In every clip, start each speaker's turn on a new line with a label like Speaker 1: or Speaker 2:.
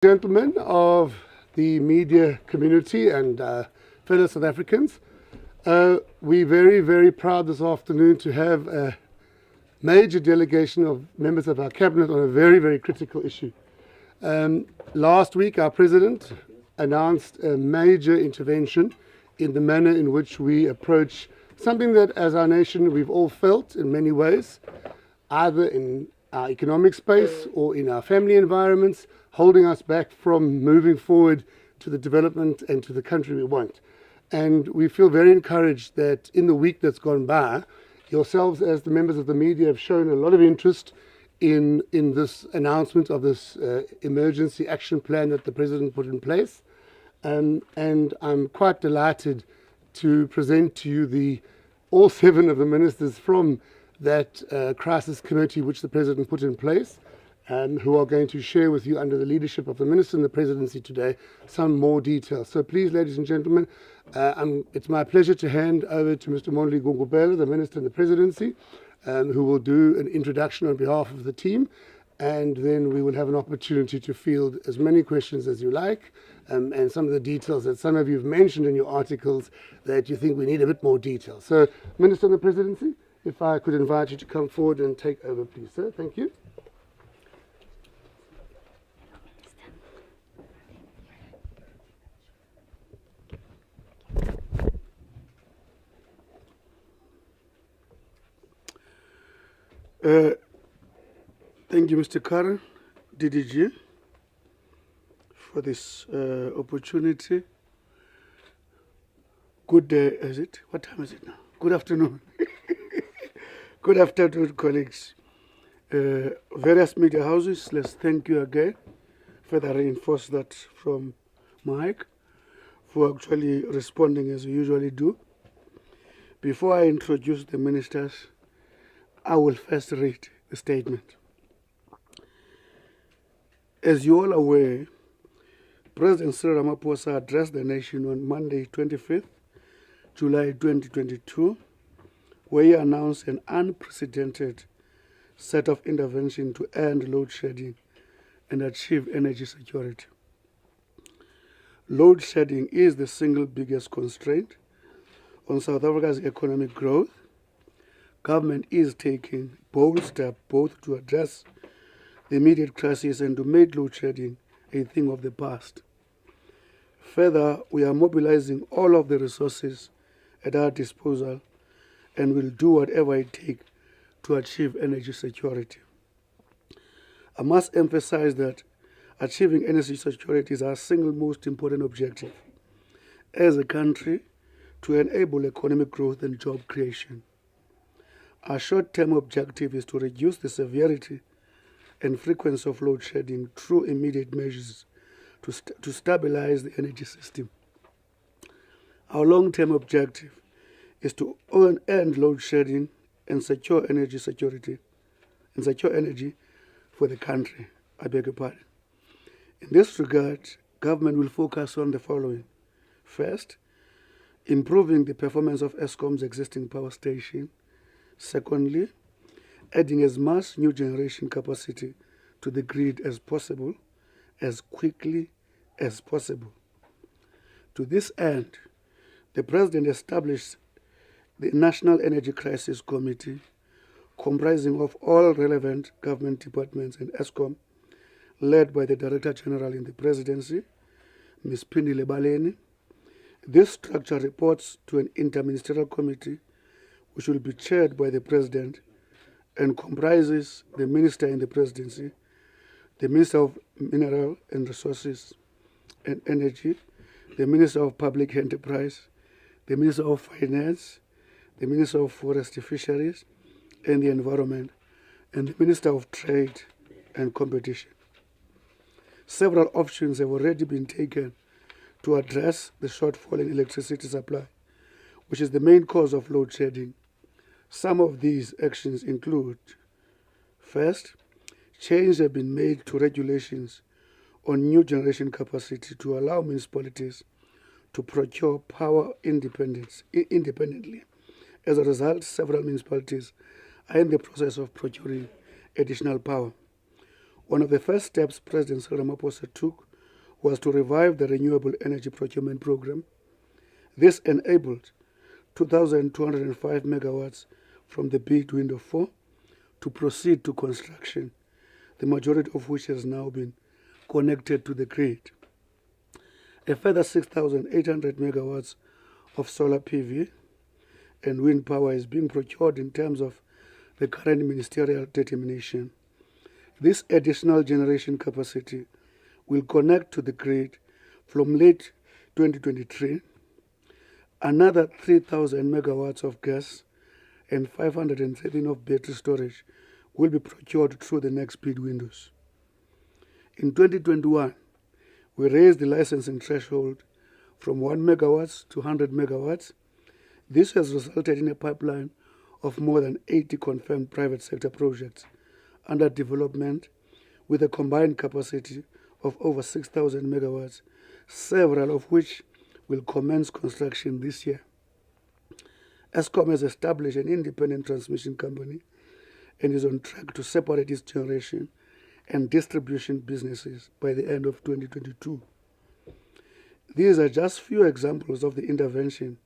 Speaker 1: Gentlemen of the media community and fellow South Africans, we're very, very proud this afternoon to have a major delegation of members of our cabinet on a very, very critical issue. Last week, our president announced a major intervention in the manner in which we approach something that, as our nation, we've all felt in many ways, either in our economic space or in our family environments, holding us back from moving forward to the development and to the country we want. And we feel very encouraged that in the week that's gone by, yourselves as the members of the media have shown a lot of interest in this announcement of this emergency action plan that the President put in place. And I'm quite delighted to present to you all 7 of the ministers from that crisis committee which the President put in place, who are going to share with you under the leadership of the Minister and the Presidency today some more details. So please, ladies and gentlemen, it's my pleasure to hand over to Mr. Mondli Gungubela, the Minister in the Presidency, who will do an introduction on behalf of the team, and then we will have an opportunity to field as many questions as you like, and some of the details that some of you have mentioned in your articles that you think we need a bit more detail. So, Minister in the Presidency, if I could invite you to come forward and take over, please, sir. Thank you.
Speaker 2: Thank you, Mr. Karen, DDG, for this opportunity. Good day, is it? What time is it now? Good afternoon. Good afternoon, colleagues. Various media houses, let's thank you again. Further reinforce that from Mike for actually responding as we usually do. Before I introduce the ministers, I will first read the statement. As you all aware, President Cyril Ramaphosa addressed the nation on Monday, 25th July 2022, where he announced an unprecedented set of intervention to end load shedding and achieve energy security. Load shedding is the single biggest constraint on South Africa's economic growth. Government is taking bold steps both to address the immediate crisis and to make load shedding a thing of the past. Further, we are mobilizing all of the resources at our disposal and will do whatever it takes to achieve energy security. I must emphasize that achieving energy security is our single most important objective as a country to enable economic growth and job creation. Our short-term objective is to reduce the severity and frequency of load shedding through immediate measures to stabilize the energy system. Our long-term objective is to end load shedding and secure energy security and secure energy for the country. I beg your pardon. In this regard, government will focus on the following. First, improving the performance of Eskom's existing power station. Secondly, adding as much new generation capacity to the grid as possible, as quickly as possible. To this end, the President established the National Energy Crisis Committee, comprising of all relevant government departments and Eskom, led by the Director General in the Presidency, Ms. Phindile Baleni. This structure reports to an interministerial committee which will be chaired by the President and comprises the Minister in the Presidency, the Minister of Mineral and Resources and Energy, the Minister of Public Enterprise, the Minister of Finance, the Minister of Forestry, Fisheries and the Environment, and the Minister of Trade and Competition. Several options have already been taken to address the shortfall in electricity supply, which is the main cause of load shedding. Some of these actions include, first, changes have been made to regulations on new generation capacity to allow municipalities to procure power independently. As a result, several municipalities are in the process of procuring additional power. One of the first steps President Cyril Ramaphosa took was to revive the renewable energy procurement program. This enabled 2,205 megawatts from the bid window 4 to proceed to construction, the majority of which has now been connected to the grid. A further 6,800 megawatts of solar PV and wind power is being procured in terms of the current ministerial determination. This additional generation capacity will connect to the grid from late 2023. Another 3,000 megawatts of gas and 513 of battery storage will be procured through the next bid windows. In 2021, we raised the licensing threshold from 1 megawatts to 100 megawatts. This has resulted in a pipeline of more than 80 confirmed private sector projects under development with a combined capacity of over 6,000 megawatts, several of which will commence construction this year. Eskom has established an independent transmission company and is on track to separate its generation and distribution businesses by the end of 2022. These are just few examples of the intervention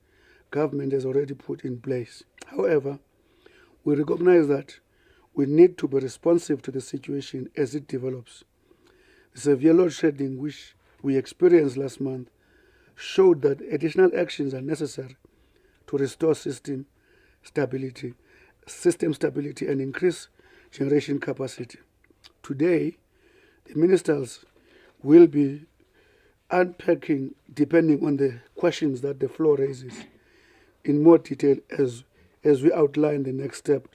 Speaker 2: government has already put in place. However, we recognize that we need to be responsive to the situation as it develops. The severe load shedding which we experienced last month showed that additional actions are necessary to restore system stability and increase generation capacity. Today, the ministers will be unpacking, depending on the questions that the floor raises, in more detail as we outline the next step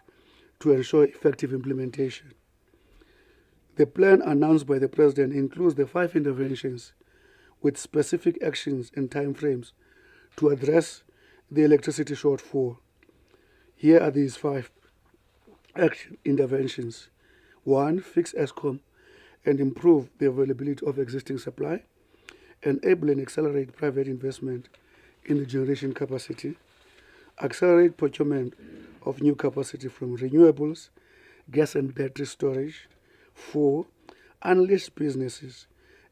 Speaker 2: to ensure effective implementation. The plan announced by the President includes the 5 interventions with specific actions and timeframes to address the electricity shortfall. Here are these 5 action interventions. 1, fix Eskom and improve the availability of existing supply, enable and accelerate private investment in the generation capacity, accelerate procurement of new capacity from renewables, gas and battery storage. 4, unleash businesses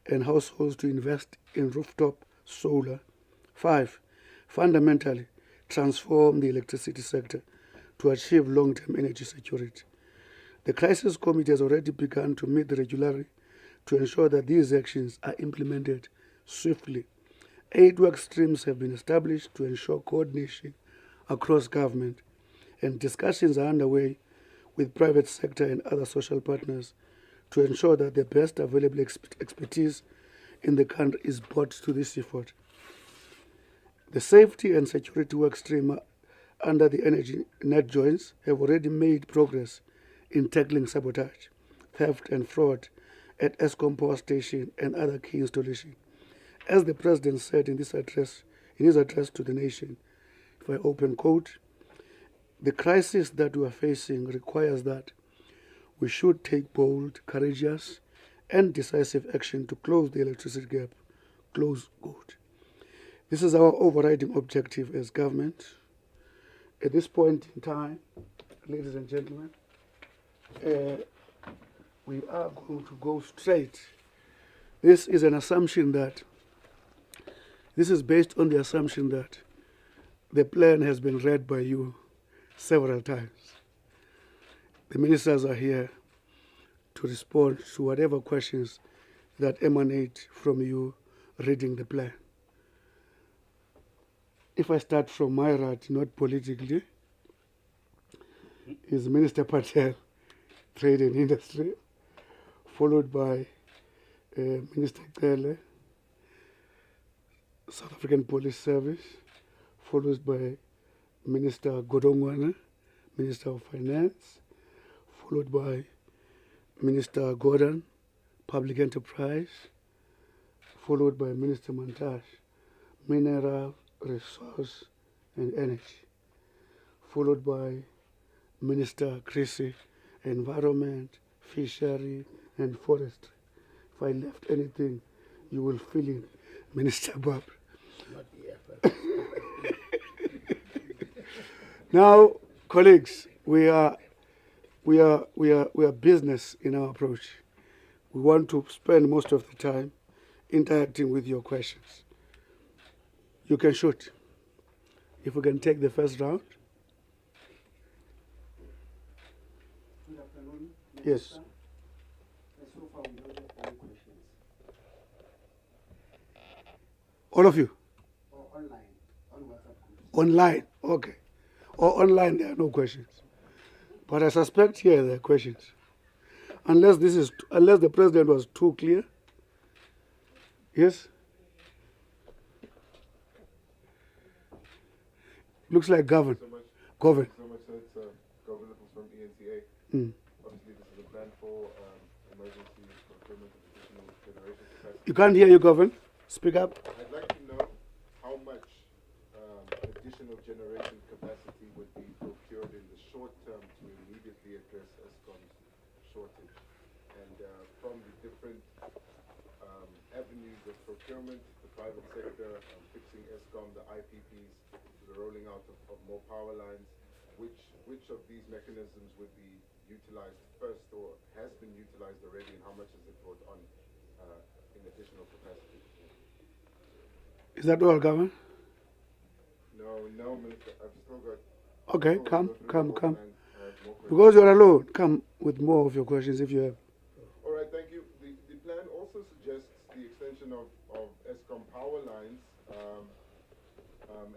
Speaker 2: and households to invest in rooftop solar. 5, fundamentally transform the electricity sector to achieve long-term energy security. The Crisis Committee has already begun to meet regularly to ensure that these actions are implemented swiftly. 8 work streams have been established to ensure coordination across government, and discussions are underway with private sector and other social partners to ensure that the best available expertise in the country is brought to this effort. The safety and security work stream under the energy net joints have already made progress in tackling sabotage, theft and fraud at Eskom power station and other key installations. As the President said in his address to the nation, if I open quote, the crisis that we are facing requires that we should take bold, courageous, and decisive action to close the electricity gap, close quote. This is our overriding objective as government. At this point in time, ladies and gentlemen, we are going to go straight. This is based on the assumption that the plan has been read by you several times. The ministers are here to respond to whatever questions that emanate from you reading the plan. If I start from my right, not politically, is Minister Patel, Trade and Industry, followed by Minister Kele, South African Police Service, followed by Minister Godongwana, Minister of Finance, followed by Minister Gordon, Public Enterprise, followed by Minister Mantash, Mineral, Resource and Energy, followed by Minister Chrissy, Environment, Fishery and Forestry. If I left anything, you will fill in, Minister Bob. Now, colleagues, we are business in our approach. We want to spend most of the time interacting with your questions. You can shoot. If we can take the first round.
Speaker 3: Good afternoon.
Speaker 2: Yes.
Speaker 3: So far, we don't have any questions.
Speaker 2: All of you?
Speaker 3: Or online, on WhatsApp groups.
Speaker 2: Online, okay. Or online, there are no questions. But I suspect here there are questions. Unless the president was too clear. Yes? Looks like govern. Govern.
Speaker 4: So much so it's Governor from ENCA. Obviously, this is a plan for emergency procurement of additional generation capacity.
Speaker 2: You can't hear you, govern. Speak up.
Speaker 4: I'd like to know how much additional generation capacity would be procured in the short term to immediately address ESCOM's shortage. And from the different avenues of procurement, the private sector, fixing ESCOM, the IPPs, the rolling out of more power lines, which of these mechanisms would be utilized first or has been utilized already, and how much is it brought on in additional capacity?
Speaker 2: Is that all, governor?
Speaker 4: No, Minister. I've still got...
Speaker 2: Okay,
Speaker 4: still
Speaker 2: come.
Speaker 4: go through the whole plan. I have more questions.
Speaker 2: Because you're alone, come with more of your questions if you have.
Speaker 4: All right, thank you. The plan also suggests the extension of ESCOM power lines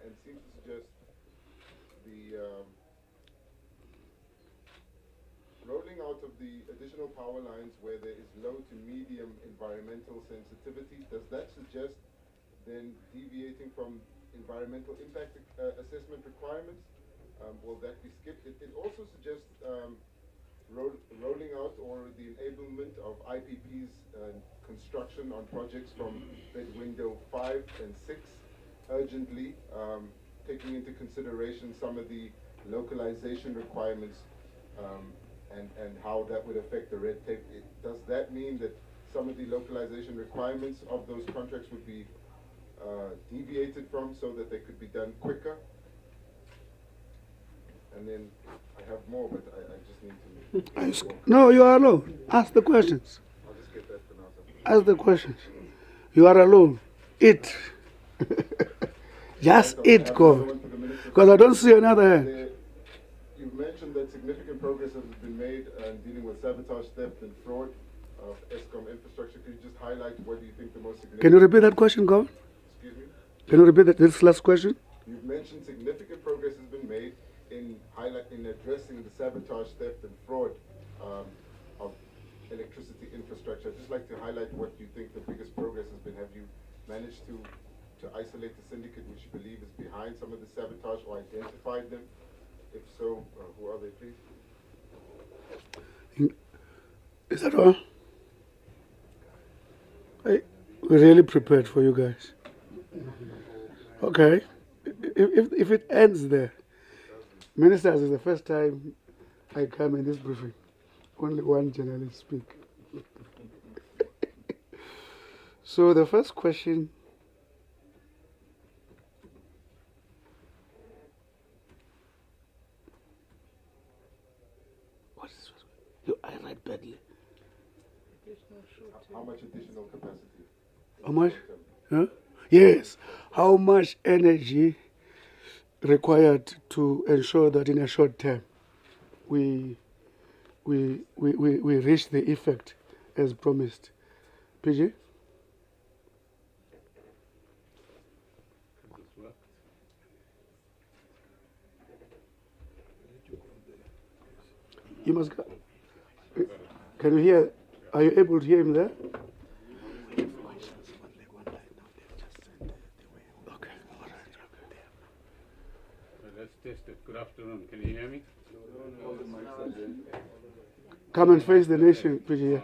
Speaker 4: and seems to suggest the rolling out of the additional power lines where there is low to medium environmental sensitivity. Does that suggest then deviating from environmental impact assessment requirements? Will that be skipped? It also suggests rolling out or the enablement of IPPs construction on projects from bid window 5 and 6 urgently, taking into consideration some of the localization requirements and how that would affect the red tape. Does that mean that some of the localization requirements of those contracts would be deviated from so that they could be done quicker? And then I have more, but I just need to...
Speaker 2: No, you are alone. Ask the questions.
Speaker 4: I'll just get that for now.
Speaker 2: Ask the questions. You are alone. Eat. Just eat, Governor. Because I don't see another hand.
Speaker 4: You've mentioned that significant progress has been made in dealing with sabotage, theft, and fraud of ESCOM infrastructure. Could you just highlight what do you think the most significant...
Speaker 2: Can you repeat that question, Governor?
Speaker 4: Excuse me?
Speaker 2: Can you repeat this last question?
Speaker 4: You've mentioned significant progress has been made in addressing the sabotage, theft, and fraud of electricity infrastructure. I'd just like to highlight what you think the biggest progress has been. Have you managed to isolate the syndicate which you believe is behind some of the sabotage or identified them? If so, who are they, please?
Speaker 2: Is that all? We're really prepared for you guys. Okay. If it ends there, Ministers, is the first time I come in this briefing. Only one journalist speak. So the first question. What is this? I write badly.
Speaker 4: How much additional capacity?
Speaker 2: How much? Huh? Yes. How much energy required to ensure that in a short term we reach the effect as promised? PG? You must go. Can you hear? Are you able to hear him there?
Speaker 5: Let's test it. Good afternoon. Can you hear me?
Speaker 2: Come and face the nation, PG.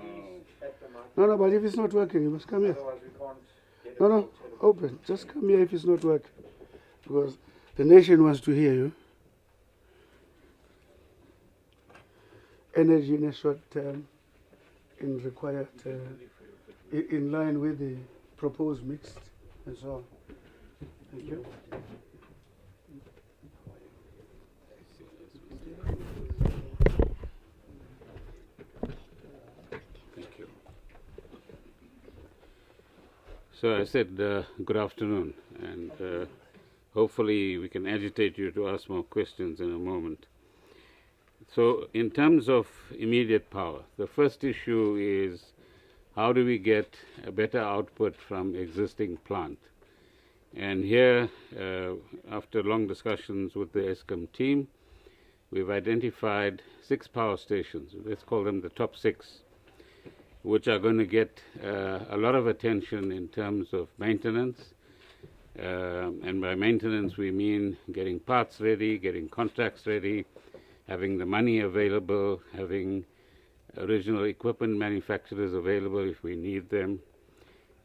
Speaker 2: No, but if it's not working, you must come here. No, open. Just come here if it's not working. Because the nation wants to hear you. Energy in a short term in required, in line with the proposed mixed and so on. Thank you.
Speaker 5: Thank you. So I said good afternoon, and hopefully we can agitate you to ask more questions in a moment. So in terms of immediate power, the first issue is how do we get a better output from existing plant? And here, after long discussions with the Eskom team, we've identified 6 power stations, let's call them the top 6, which are going to get a lot of attention in terms of maintenance. And by maintenance, we mean getting parts ready, getting contracts ready, having the money available, having original equipment manufacturers available if we need them.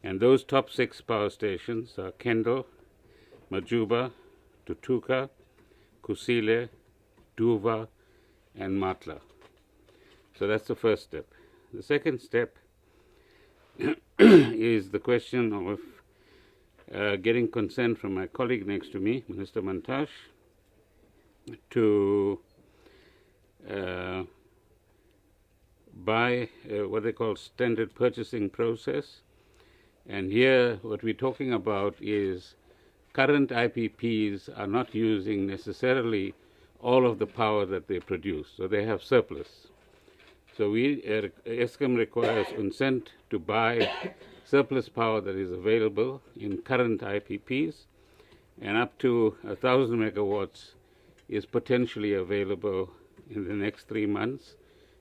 Speaker 5: And those top 6 power stations are Kendal, Majuba, Tutuka, Kusile, Duva, and Matla. So that's the first step. The second step is the question of getting consent from my colleague next to me, Minister Mantashe, to buy what they call standard purchasing process. And here what we're talking about is current IPPs are not using necessarily all of the power that they produce, so they have surplus. So Eskom requires consent to buy surplus power that is available in current IPPs, and up to 1,000 megawatts is potentially available in the next 3 months,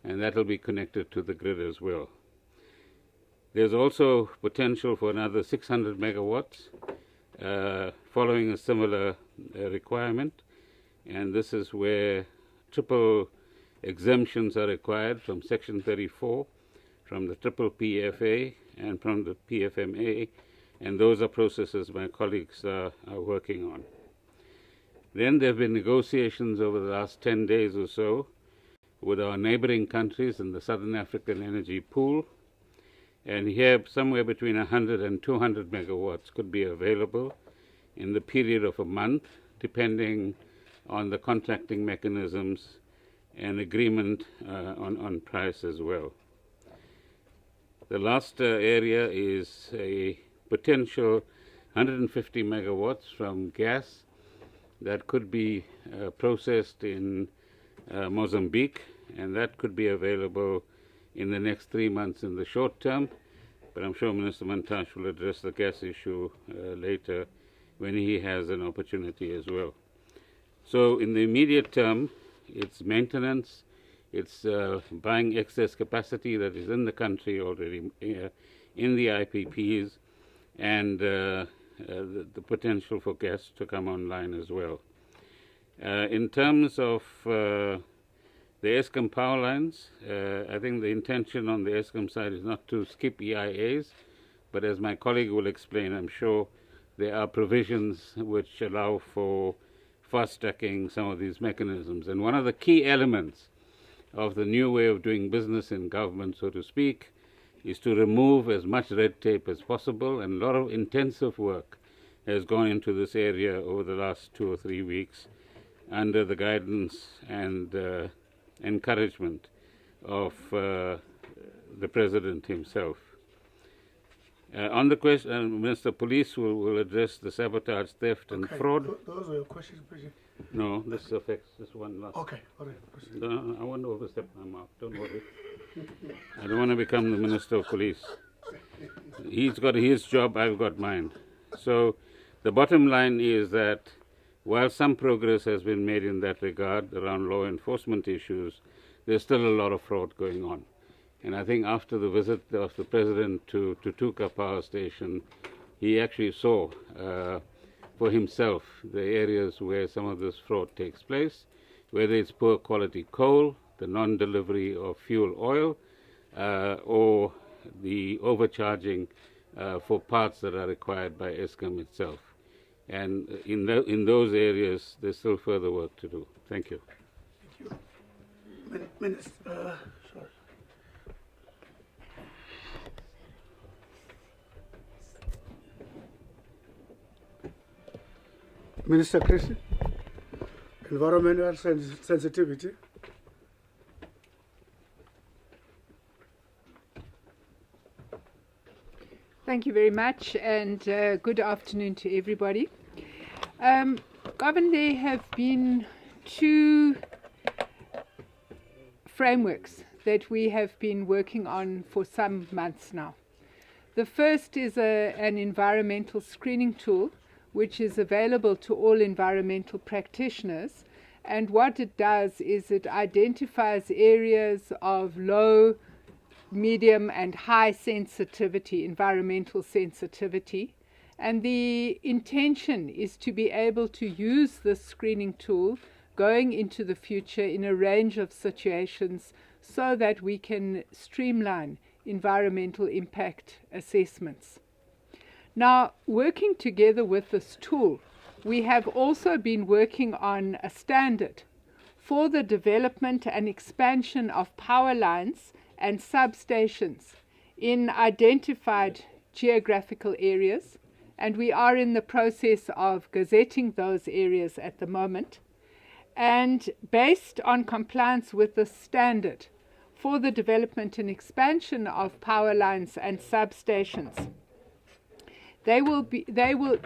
Speaker 5: and that will be connected to the grid as well. There's also potential for another 600 megawatts following a similar requirement, and this is where triple exemptions are required from Section 34, from the triple PFA and from the PFMA, and those are processes my colleagues are working on. Then there have been negotiations over the last 10 days or so with our neighboring countries in the Southern African Energy Pool, and here somewhere between 100 and 200 megawatts could be available in the period of a month, depending on the contracting mechanisms and agreement on price as well. The last area is a potential 150 megawatts from gas that could be processed in Mozambique, and that could be available in the next 3 months in the short term, but I'm sure Minister Mantashe will address the gas issue later when he has an opportunity as well. So in the immediate term, it's maintenance, it's buying excess capacity that is in the country already in the IPPs, and the potential for gas to come online as well. In terms of the Eskom power lines, I think the intention on the Eskom side is not to skip EIAs, but as my colleague will explain, I'm sure there are provisions which allow for fast-tracking some of these mechanisms. And one of the key elements of the new way of doing business in government, so to speak, is to remove as much red tape as possible, and a lot of intensive work has gone into this area over the last 2 or 3 weeks under the guidance and encouragement of the President himself. On the question, Minister Police will address the sabotage, theft, and fraud.
Speaker 2: Those were your questions, President.
Speaker 5: No, this affects this one last.
Speaker 2: Okay, all right. Proceed.
Speaker 5: No, I won't overstep my mouth. Don't worry. I don't want to become the Minister of Police. He's got his job, I've got mine. So the bottom line is that while some progress has been made in that regard around law enforcement issues, there's still a lot of fraud going on. And I think after the visit of the President to Tutuka Power Station, he actually saw for himself the areas where some of this fraud takes place, whether it's poor quality coal, the non-delivery of fuel oil, or the overcharging for parts that are required by Eskom itself. And in those areas, there's still further work to do. Thank you.
Speaker 2: Thank you. Minister, sorry. Minister Christian, environmental sensitivity.
Speaker 6: Thank you very much, and good afternoon to everybody. Govan, there have been two frameworks that we have been working on for some months now. The first is an environmental screening tool, which is available to all environmental practitioners. And what it does is it identifies areas of low, medium, and high sensitivity, environmental sensitivity. And the intention is to be able to use this screening tool going into the future in a range of situations so that we can streamline environmental impact assessments. Now, working together with this tool, we have also been working on a standard for the development and expansion of power lines and substations in identified geographical areas, and we are in the process of gazetting those areas at the moment. And based on compliance with the standard for the development and expansion of power lines and substations, they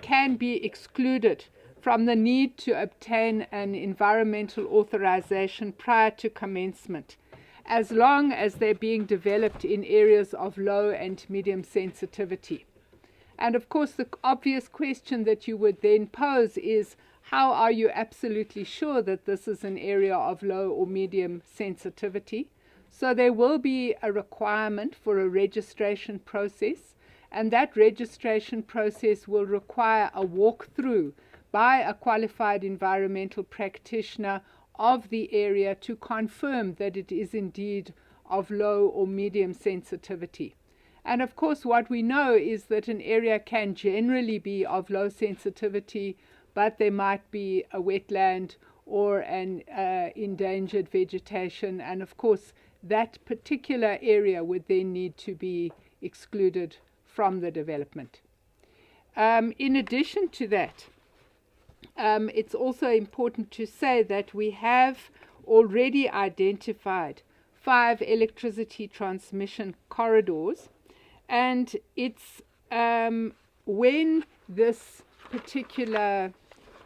Speaker 6: can be excluded from the need to obtain an environmental authorization prior to commencement, as long as they're being developed in areas of low and medium sensitivity. And of course, the obvious question that you would then pose is, how are you absolutely sure that this is an area of low or medium sensitivity? So there will be a requirement for a registration process, and that registration process will require a walkthrough by a qualified environmental practitioner of the area to confirm that it is indeed of low or medium sensitivity. And of course, what we know is that an area can generally be of low sensitivity, but there might be a wetland or an endangered vegetation, and of course that particular area would then need to be excluded from the development. In addition to that, it's also important to say that we have already identified 5 electricity transmission corridors, and it's when this particular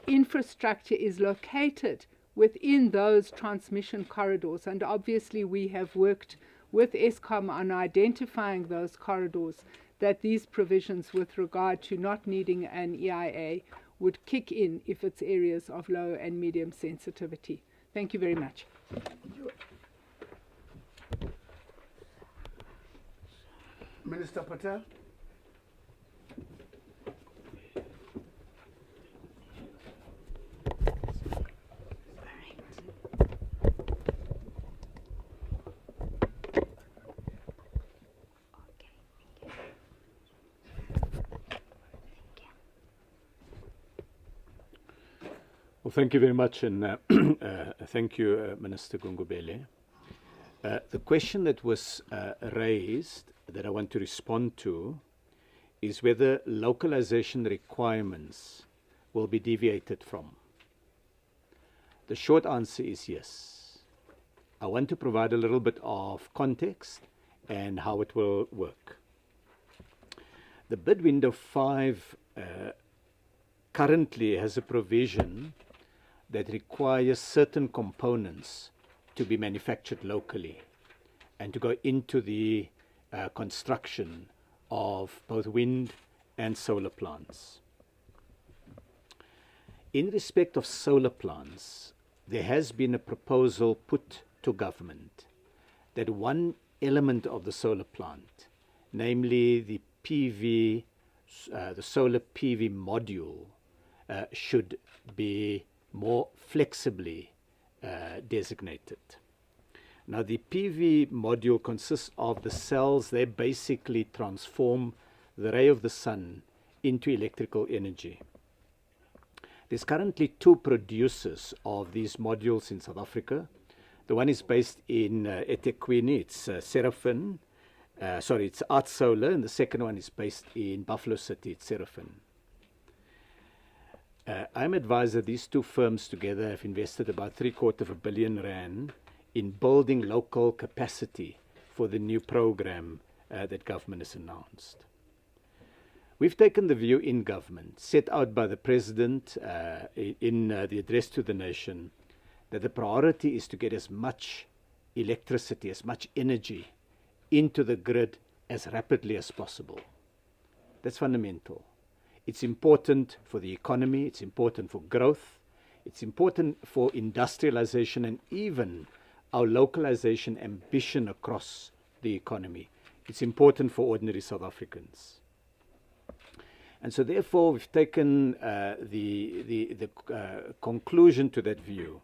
Speaker 6: infrastructure is located within those transmission corridors, and obviously we have worked with Eskom on identifying those corridors, that these provisions with regard to not needing an EIA would kick in if it's areas of low and medium sensitivity. Thank you very much.
Speaker 2: Minister Patel.
Speaker 7: Well, thank you very much, and thank you, Minister Gungubele. The question that was raised that I want to respond to is whether localization requirements will be deviated from. The short answer is yes. I want to provide a little bit of context and how it will work. The bid window 5 currently has a provision that requires certain components to be manufactured locally and to go into the construction of both wind and solar plants. In respect of solar plants, there has been a proposal put to government that one element of the solar plant, namely the PV, the solar PV module, should be more flexibly designated. Now, the PV module consists of the cells. They basically transform the ray of the sun into electrical energy. There's currently 2 producers of these modules in South Africa. The one is based in eThekwini, it's it's Art Solar, and the second one is based in Buffalo City, it's Seraphim. I'm advised that these 2 firms together have invested about R750 million in building local capacity for the new program that government has announced. We've taken the view in government, set out by the President in the address to the nation, that the priority is to get as much electricity, as much energy into the grid as rapidly as possible. That's fundamental. It's important for the economy, it's important for growth, it's important for industrialization and even our localization ambition across the economy. It's important for ordinary South Africans. And so therefore we've taken the conclusion to that view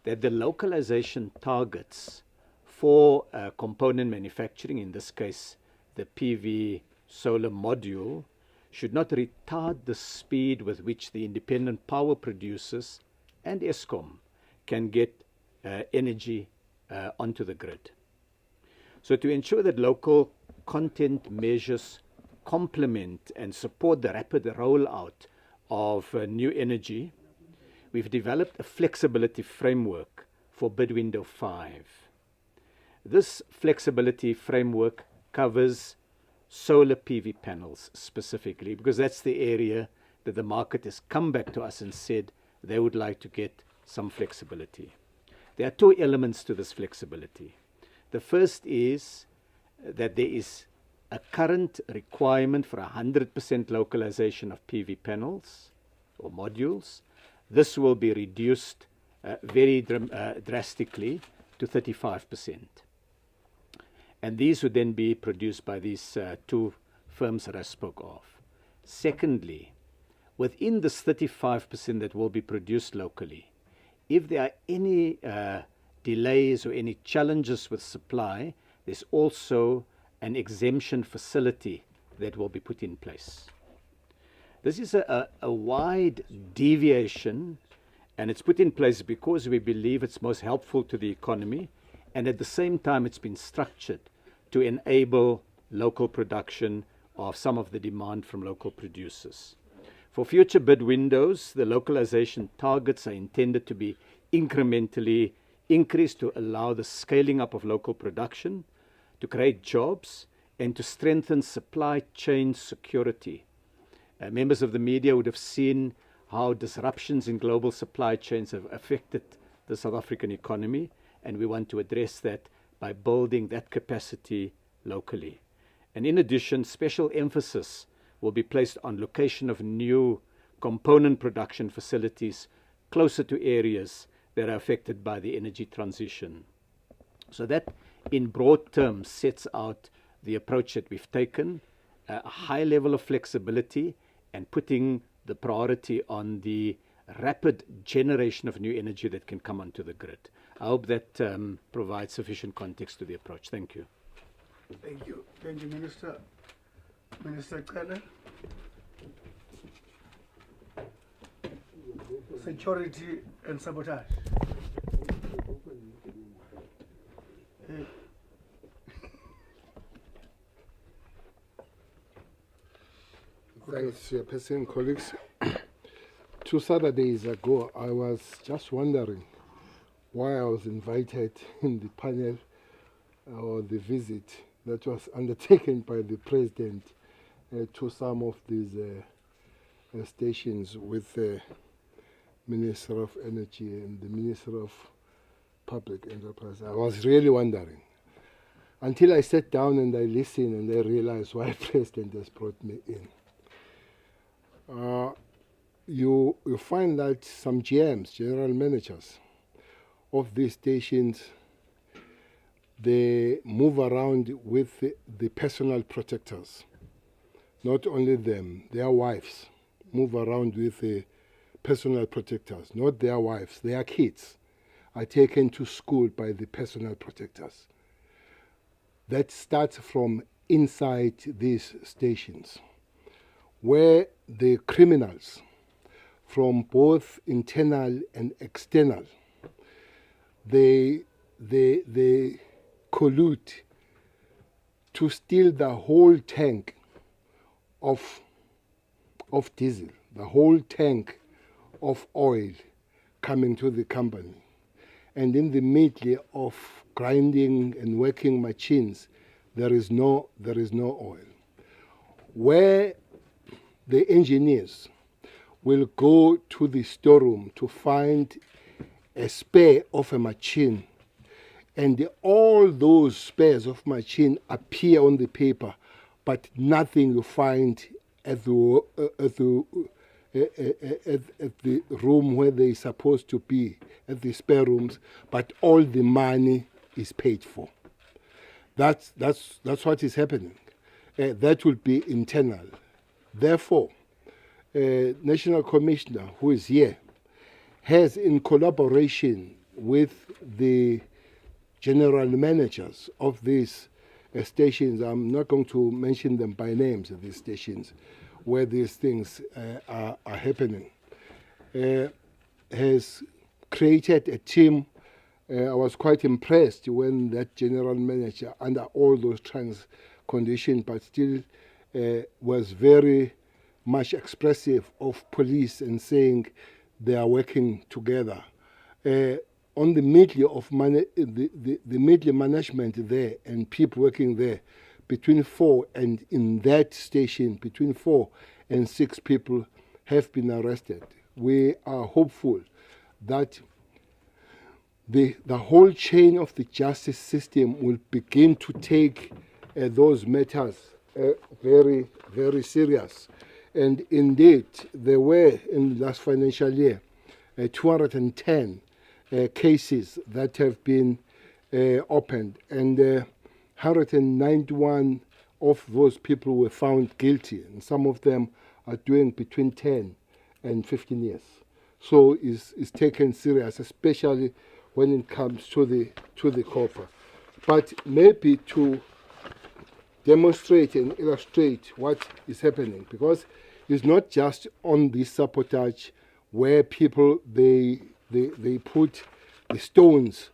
Speaker 7: that the localization targets for component manufacturing, in this case the PV solar module, should not retard the speed with which the independent power producers and Eskom can get energy onto the grid. So to ensure that local content measures complement and support the rapid rollout of new energy, we've developed a flexibility framework for bid window 5. This flexibility framework covers solar PV panels specifically, because that's the area that the market has come back to us and said they would like to get some flexibility. There are two elements to this flexibility. The first is that there is a current requirement for 100% localization of PV panels or modules. This will be reduced very drastically to 35%. And these would then be produced by these two firms that I spoke of. Secondly, within this 35% that will be produced locally, if there are any delays or any challenges with supply, there's also an exemption facility that will be put in place. This is a wide deviation, and it's put in place because we believe it's most helpful to the economy, and at the same time it's been structured to enable local production of some of the demand from local producers. For future bid windows, the localization targets are intended to be incrementally increased to allow the scaling up of local production, to create jobs, and to strengthen supply chain security. Members of the media would have seen how disruptions in global supply chains have affected the South African economy, and we want to address that by building that capacity locally. And in addition, special emphasis will be placed on location of new component production facilities closer to areas that are affected by the energy transition. So that, in broad terms, sets out the approach that we've taken, a high level of flexibility and putting the priority on the rapid generation of new energy that can come onto the grid. I hope that provides sufficient context to the approach. Thank you.
Speaker 2: Thank you. Thank you, Minister. Minister Keller. Security and sabotage.
Speaker 1: Thanks, Chairperson, colleagues. 2 Saturdays ago, I was just wondering why I was invited in the panel or the visit that was undertaken by the President to some of these stations with the Minister of Energy and the Minister of Public Enterprise. I was really wondering until I sat down and I listened and I realized why the President has brought me in. You find that some GMs, general managers of these stations, they move around with the personal protectors. Not only them, their wives move around with the personal protectors, not their wives, their kids are taken to school by the personal protectors. That starts from inside these stations, where the criminals from both internal and external, they collude to steal the whole tank of diesel, the whole tank of oil coming to the company. And in the middle of grinding and working machines, there is no oil. Where
Speaker 8: the engineers will go to the storeroom to find a spare of a machine, and all those spares of machine appear on the paper, but nothing you find at the room where they're supposed to be, at the spare rooms, but all the money is paid for. That's what is happening. That will be internal. Therefore, National Commissioner, who is here, has, in collaboration with the general managers of these stations, I'm not going to mention them by names, these stations, where these things are happening, has created a team. I was quite impressed when that general manager, under all those trans conditions, but still was very much expressive of police and saying they are working together. On the middle of the middle management there and people working there, between 4 and in that station, between 4 and 6 people have been arrested. We are hopeful that the whole chain of the justice system will begin to take those matters very, very serious. And indeed, there were in the last financial year 210 cases that have been opened, and 191 of those people were found guilty, and some of them are doing between 10 and 15 years. So it's taken serious, especially when it comes to the copper. But maybe to demonstrate and illustrate what is happening, because it's not just on the sabotage where people they put the stones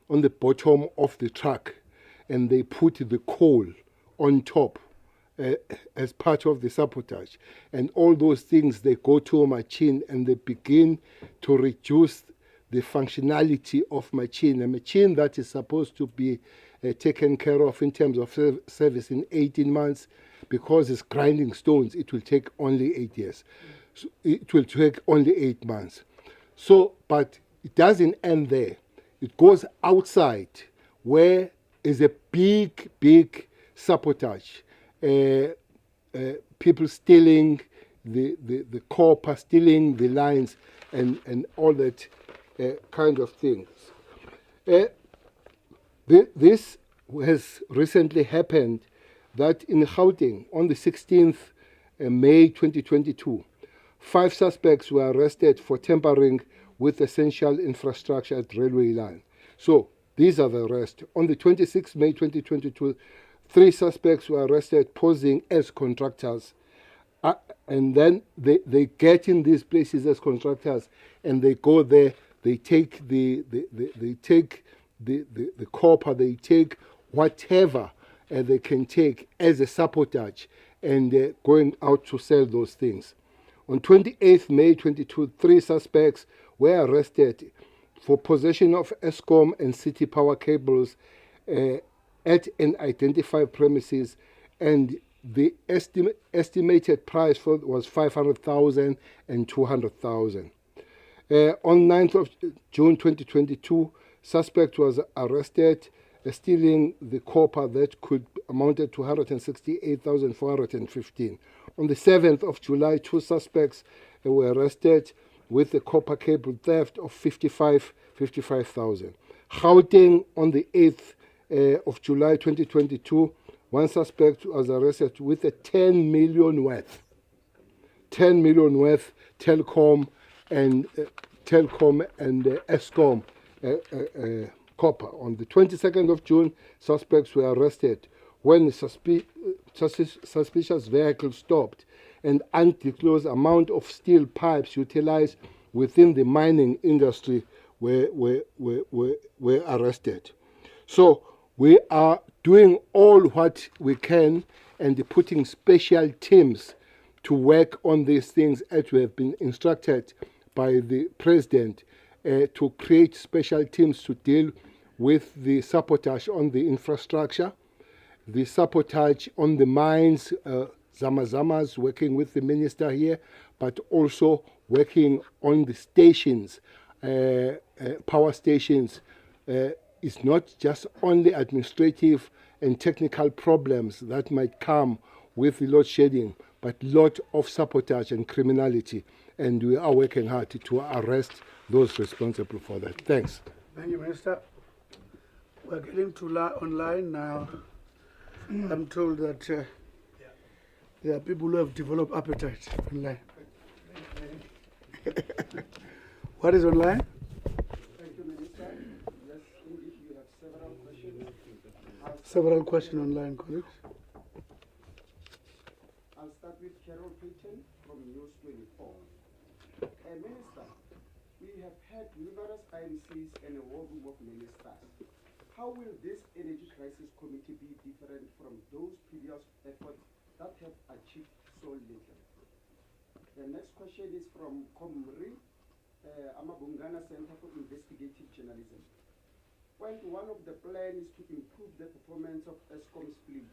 Speaker 8: on the bottom of the truck and they put the coal on top as part of the sabotage, and all those things, they go to a machine and they begin to reduce the functionality of machine, a machine that is supposed to be taken care of in terms of service in 18 months. Because it's grinding stones, it will take only 8 years. So it will take only 8 months. So, but it doesn't end there. It goes outside where is a big, big sabotage. People stealing the copper, stealing the lines, and all that kind of things. This has recently happened, that in Gauteng, on the 16th May 2022, 5 suspects were arrested for tampering with essential infrastructure at railway line. So these are the arrests. On the 26th May 2022, 3 suspects were arrested posing as contractors. And then they get in these places as contractors, and they go there, they take the copper, they take whatever they can take as a sabotage, and going out to sell those things. On 28th May 22, 3 suspects were arrested for possession of Eskom and city power cables at an identified premises, and the estimated price for it was 500,000 and 200,000. On 9th of June 2022, suspect was arrested stealing the copper that could amounted to 168,415. On the 7th of July, 2 suspects were arrested with the copper cable theft of 55,000. Gauteng, on the 8th of July 2022, 1 suspect was arrested with a 10 million worth Telkom and Eskom copper. On the 22nd of June, suspects were arrested when a suspicious vehicle stopped and undisclosed amount of steel pipes utilized within the mining industry were arrested. So we are doing all what we can and putting special teams to work on these things, as we have been instructed by the President, to create special teams to deal with the sabotage on the infrastructure, the sabotage on the mines, Zamazamas working with the minister here, but also working on the stations, power stations. It's not just only administrative and technical problems that might come with the load shedding, but lot of sabotage and criminality. And we are working hard to arrest those responsible for that. Thanks.
Speaker 2: Thank you, Minister. We're getting to online now. I'm told that there are people who have developed appetite online. What is online?
Speaker 3: Thank you, Minister. Yes, indeed, we have several questions.
Speaker 2: Several questions online, colleagues.
Speaker 3: I'll start with Carol Payton from News 24. Minister, we have had numerous IMCs and a war room of ministers. How will this energy crisis committee be different from those previous efforts that have achieved so little? The next question is from Komri, Amabungana Center for Investigative Journalism. Point one of the plan is to improve the performance of ESCOM's fleet,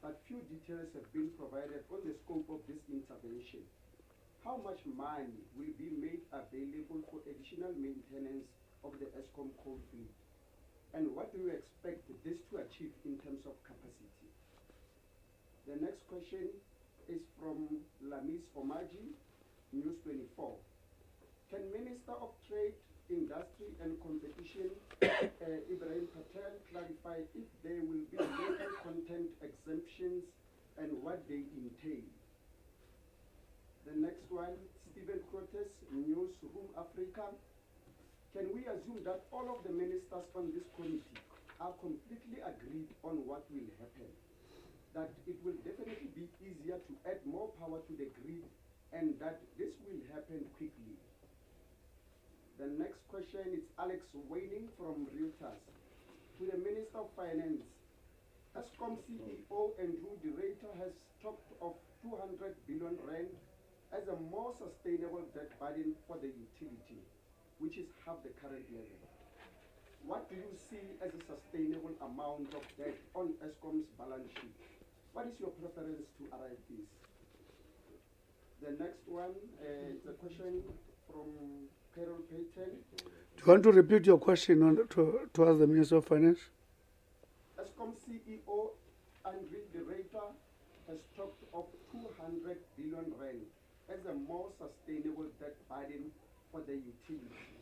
Speaker 3: but few details have been provided on the scope of this intervention. How much money will be made available for additional maintenance of the ESCOM coal fleet? And what do you expect this to achieve in terms of capacity? The next question is from Lamis Omaji, News 24. Can Minister of Trade, Industry and Competition, Ibrahim Patel, clarify if there will be local content exemptions and what they entail? The next one, Stephen Crotes, Newsroom Africa. Can we assume that all of the ministers on this committee are completely agreed on what will happen? That it will definitely be easier to add more power to the grid and that this will happen quickly? The next question is Alex Waining from Reuters. To the Minister of Finance, ESCOM CEO Andrew De Ruyter has talked of 200 billion rand as a more sustainable debt burden for the utility, which is half the current level. What do you see as a sustainable amount of debt on ESCOM's balance sheet? What is your preference to arrive this? The next one is a question from Carol Payton.
Speaker 2: Do you want to repeat your question to ask the Minister of Finance?
Speaker 3: ESCOM CEO Andrew De Ruyter has talked of 200 billion rand as a more sustainable debt burden for the utility,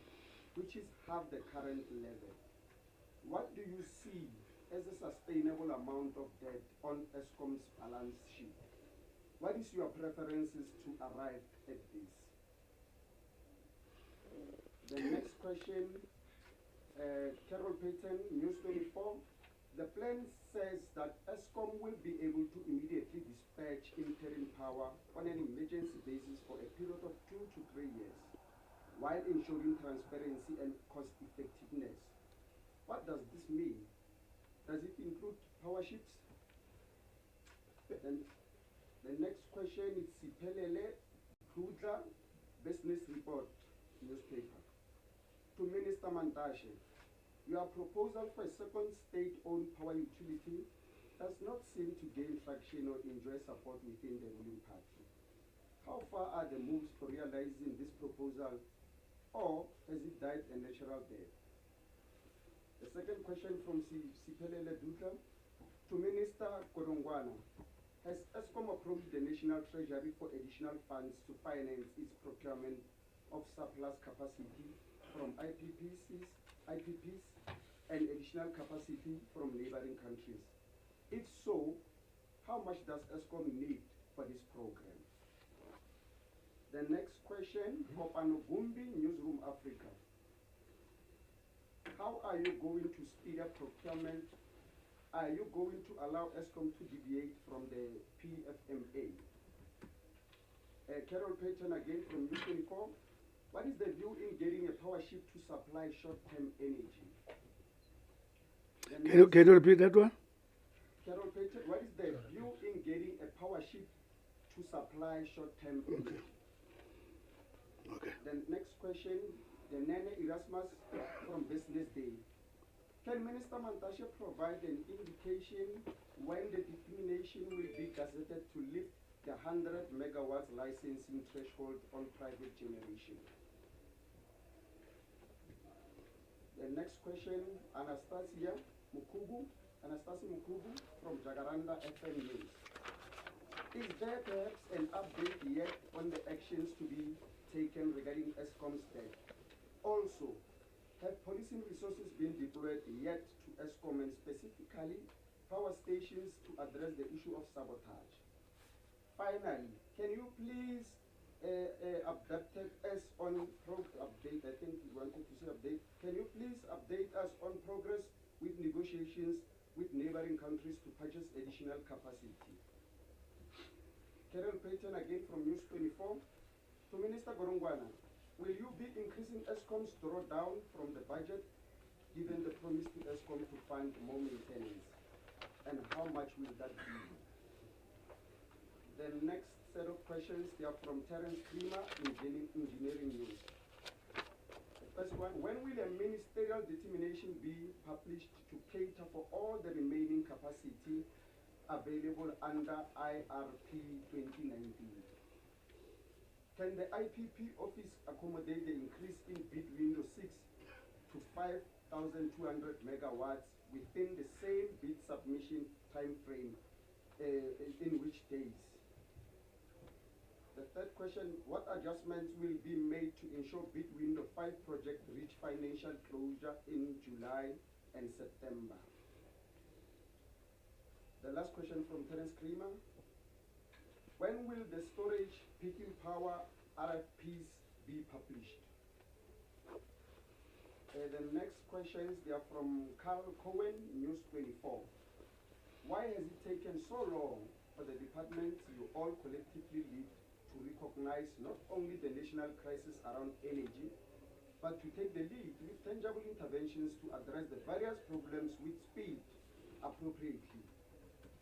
Speaker 3: which is half the current level. What do you see as a sustainable amount of debt on ESCOM's balance sheet? What is your preferences to arrive at this? The next question, Carol Payton, News 24. The plan says that ESCOM will be able to immediately dispatch interim power on an emergency basis for a period of 2 to 3 years, while ensuring transparency and cost effectiveness. What does this mean? Does it include power ships? Then the next question is Siphelele Dudla, Business Report newspaper. To Minister Mantashe, your proposal for a second state-owned power utility does not seem to gain traction or enjoy support within the ruling party. How far are the moves for realizing this proposal, or has it died a natural death? The second question from Siphelele Dutla to Minister Kodongwana. Has ESCOM approached the National Treasury for additional funds to finance its procurement of surplus capacity from IPPs, and additional capacity from neighboring countries? If so, how much does ESCOM need for this program? The next question, Kopano Gumbi, Newsroom Africa. How are you going to speed up procurement? Are you going to allow ESCOM to deviate from the PFMA? Carol Payton again from News24. What is the view in getting a power ship to supply short-term energy?
Speaker 2: Can you repeat that one?
Speaker 3: Carol Payton, what is the view in getting a power ship to supply short-term energy?
Speaker 2: Okay.
Speaker 3: The next question, the Nene Erasmus from Business Day. Can Minister Mantashe provide an indication when the determination will be gazetted to lift the 100 megawatts licensing threshold on private generation? The next question, Anastasia Mukubu from Jacaranda FM News. Is there perhaps an update yet on the actions to be taken regarding Eskom's debt? Also, have policing resources been deployed yet to Eskom and specifically power stations to address the issue of sabotage? Finally, can you please update us on update? I think you wanted to say update. Can you please update us on progress with negotiations with neighboring countries to purchase additional capacity? Carol Payton again from News 24. To Minister Gorongwana, will you be increasing Eskom's drawdown from the budget given the promise to Eskom to fund more maintenance? And how much will that be? The next set of questions, they are from Terence Klima, Engineering News. The first one, when will a ministerial determination be published to cater for all the remaining capacity available under IRP 2019? Can the IPP office accommodate the increase in bid window 6 to 5,200 megawatts within the same bid submission time frame in which days? The third question, what adjustments will be made to ensure bid window 5 project reach financial closure in July and September? The last question from Terence Klima. When will the storage peaking power RFPs be published? The next questions, they are from Carl Cohen, News 24. Why has it taken so long for the department you all collectively lead to recognize not only the national crisis around energy, but to take the lead with tangible interventions to address the various problems with speed appropriately?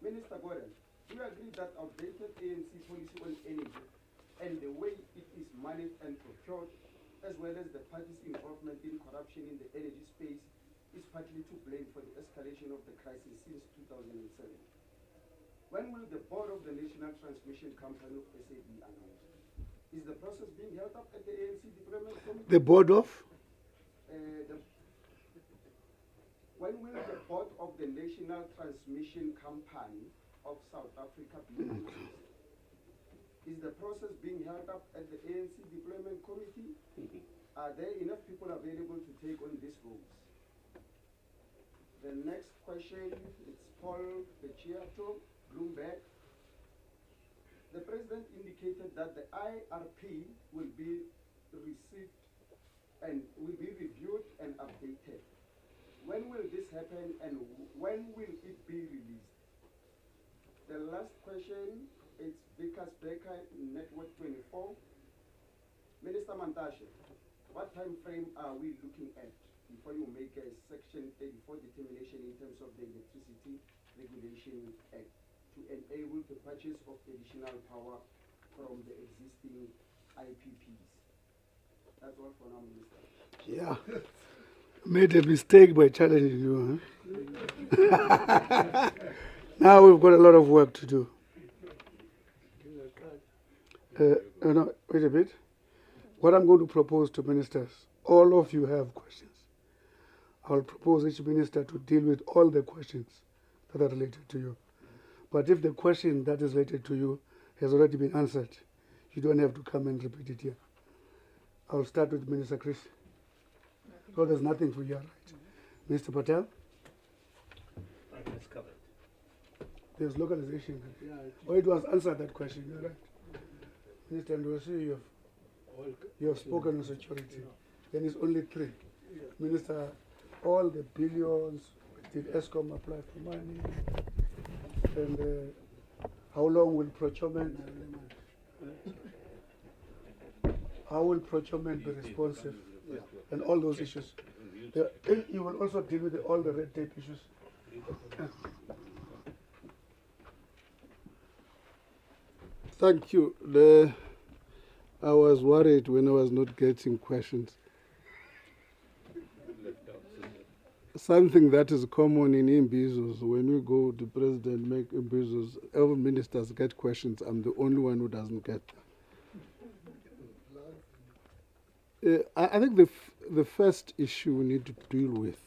Speaker 3: Minister Gordon, do you agree that outdated ANC policy on energy and the way it is managed and procured, as well as the party's involvement in corruption in the energy space, is partly to blame for the escalation of the crisis since 2007? When will the board of the National Transmission Company of SA be announced? Is the process being held up at the ANC Deployment Committee?
Speaker 2: The board of?
Speaker 3: When will the board of the National Transmission Company of South Africa be announced? Is the process being held up at the ANC Deployment Committee? Are there enough people available to take on these roles? The next question is Paul Pecciato, Bloomberg. The president indicated that the IRP will be received and will be reviewed and updated. When will this happen and when will it be released? The last question is Vikas Becker, Network 24. Minister Mantashe, what time frame are we looking at before you make a Section 34 determination in terms of the Electricity Regulation Act to enable the purchase of additional power from the existing IPPs? That's all for now, Minister.
Speaker 2: Yeah. Made a mistake by challenging you. Huh? Now we've got a lot of work to do. No, wait a bit. What I'm going to propose to ministers, all of you have questions. I'll propose each minister to deal with all the questions that are related to you. But if the question that is related to you has already been answered, you don't have to come and repeat it here. I'll start with Minister Chris. So there's nothing for you, right? Mr. Patel?
Speaker 7: That's covered.
Speaker 2: There's localization. Oh, it was answered that question, you're right. Minister Ndwesi, you have spoken on security. Then it's only 3. Minister, all the billions, did Eskom apply for money? And how long will procurement be responsive? And all those issues. You will also deal with all the red tape issues.
Speaker 9: Thank you. I was worried when I was not getting questions. something that is common in imbizos. When we go to president make imbizos, all ministers get questions. I'm the only one who doesn't get them. I think the first issue we need to deal with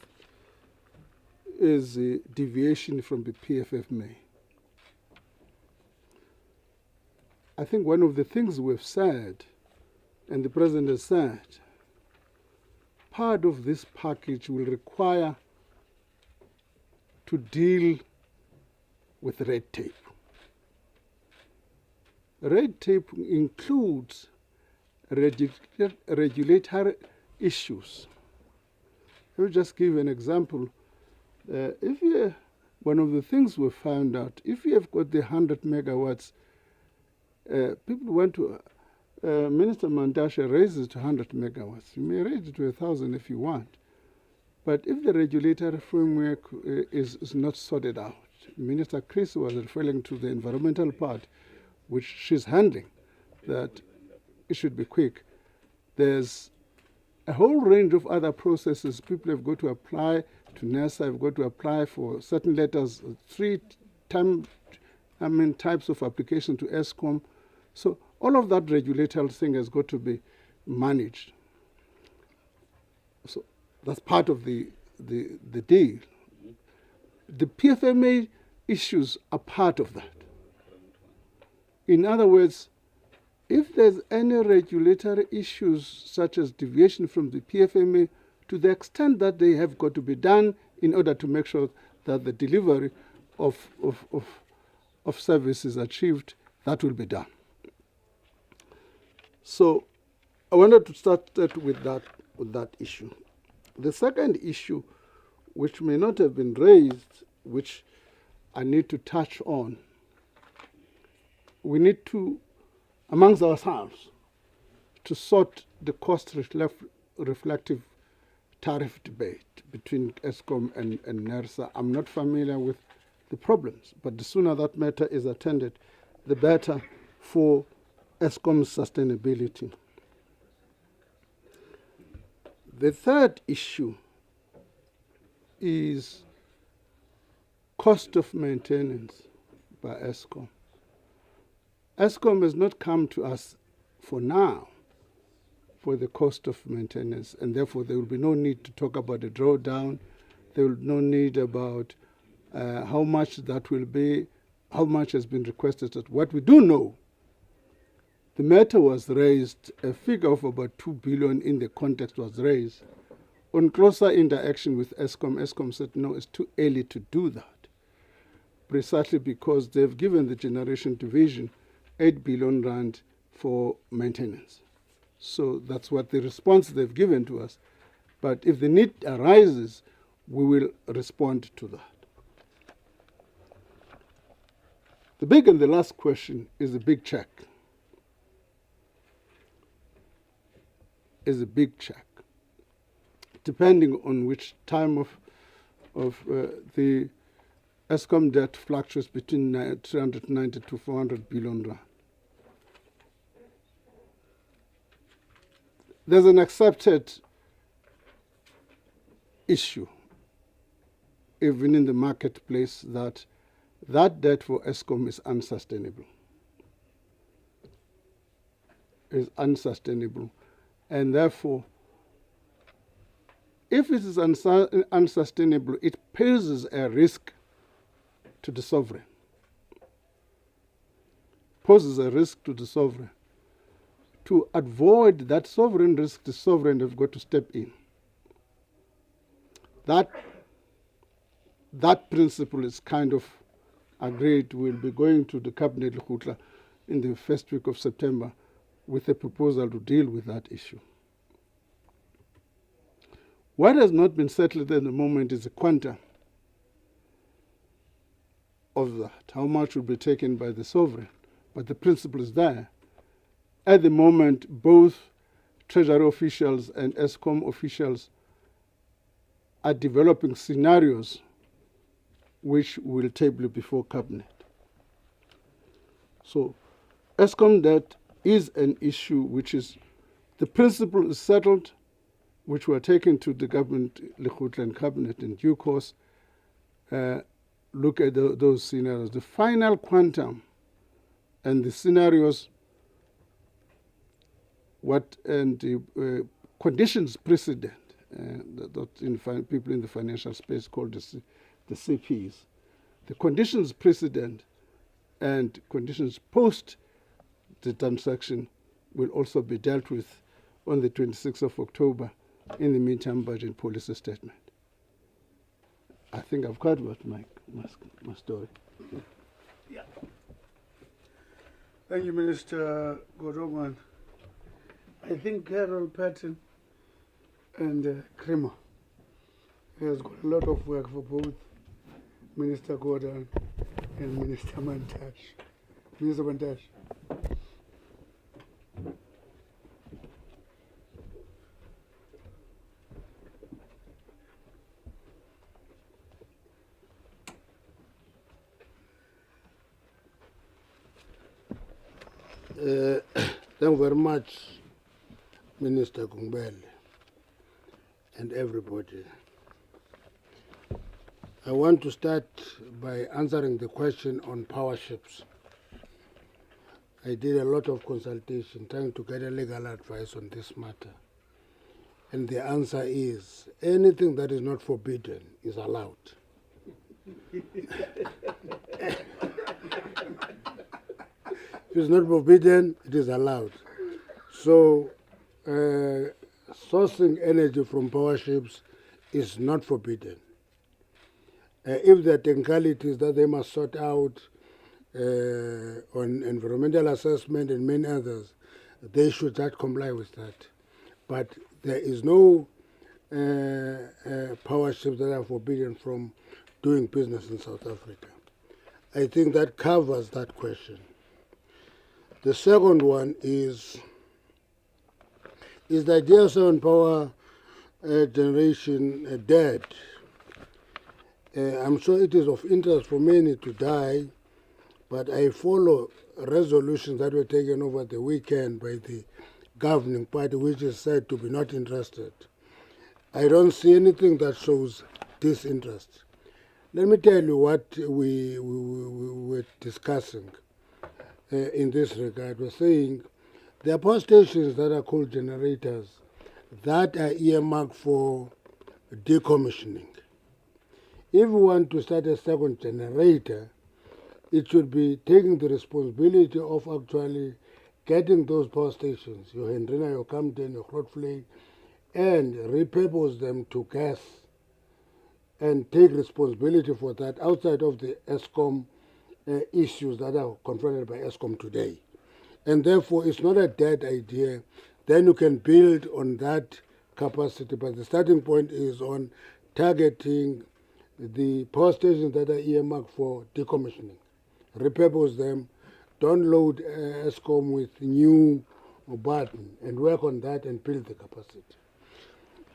Speaker 9: is the deviation from the PFFMA. I think one of the things we've said, and the president has said, part of this package will require to deal with red tape. Red tape includes regulatory issues. Let me just give an example. One of the things we found out, if you have got the 100 megawatts, people want to, Minister Mantashe raises it to 100 megawatts. You may raise it to 1,000 if you want. But if the regulatory framework is not sorted out, Minister Chris was referring to the environmental part, which she's handling, that it should be quick. There's a whole range of other processes. People have got to apply to NASA, have got to apply for certain letters, types of application to ESCOM. So all of that regulatory thing has got to be managed. So that's part of the deal. The PFMA issues are part of that. In other words, if there's any regulatory issues such as deviation from the PFMA, to the extent that they have got to be done in order to make sure that the delivery of service is achieved, that will be done. So I wanted to start with that issue. The second issue, which may not have been raised, which I need to touch on, we need to, amongst ourselves, to sort the cost-reflective tariff debate between ESCOM and NERSA. I'm not familiar with the problems, but the sooner that matter is attended, the better for ESCOM's sustainability. The third issue is cost of maintenance by ESCOM. ESCOM has not come to us for now for the cost of maintenance, and therefore there will be no need to talk about a drawdown. There will be no need about how much that will be, how much has been requested. What we do know, the matter was raised, a figure of about 2 billion in the context was raised. On closer interaction with ESCOM, ESCOM said, no, it's too early to do that, precisely because they've given the generation division 8 billion rand for maintenance. So that's what the response they've given to us. But if the need arises, we will respond to that. The big and the last question is a big check. Is a big check, depending on which time of the ESCOM debt fluctuates between 390 to 400 billion rand. There's an accepted issue, even in the marketplace, that debt for ESCOM is unsustainable. Is unsustainable. And therefore, if it is unsustainable, it poses a risk to the sovereign. Poses a risk to the sovereign. To avoid that sovereign risk, the sovereign have got to step in. That principle is kind of agreed. We'll be going to the Cabinet Lekgotla in the first week of September with a proposal to deal with that issue. What has not been settled at the moment is the quantum of that, how much will be taken by the sovereign. But the principle is there. At the moment, both Treasury officials and ESCOM officials are developing scenarios which will table before Cabinet. So ESCOM debt is an issue which is, the principle is settled, which were taken to the government, Lekgotla and cabinet in due course, look at those scenarios. The final quantum and the scenarios, and the conditions precedent, that people in the financial space call the CPs, the conditions precedent and conditions post the transaction will also be dealt with on the 26th of October in the midterm budget policy statement. I think I've covered my story.
Speaker 2: Yeah. Thank you, Minister Goroman. I think Carol Patton and Kremer has got a lot of work for both Minister Gordon and Minister Mantashe. Minister Mantashe.
Speaker 10: Thank you very much, Minister Kumbele, and everybody. I want to start by answering the question on power ships. I did a lot of consultation trying to get a legal advice on this matter. And the answer is, anything that is not forbidden is allowed. If it's not forbidden, it is allowed. So, sourcing energy from power ships is not forbidden. If there are technicalities that they must sort out on environmental assessment and many others, they should not comply with that. But there is no power ships that are forbidden from doing business in South Africa. I think that covers that question. The second one is the idea of solar power generation dead? I'm sure it is of interest for many to die, but I follow resolutions that were taken over the weekend by the governing party, which is said to be not interested. I don't see anything that shows disinterest. Let me tell you what we were discussing in this regard. We're saying there are power stations that are called generators that are earmarked for decommissioning. If we want to start a second generator, it should be taking the responsibility of actually getting those power stations, your Hendrina, your Camden, your Grootfontein, and repurpose them to gas and take responsibility for that outside of the ESCOM issues that are confronted by ESCOM today. And therefore, it's not a dead idea. Then you can build on that capacity, but the starting point is on targeting the power stations that are earmarked for decommissioning. Repurpose them, don't load ESCOM with new burden, and work on that and build the capacity.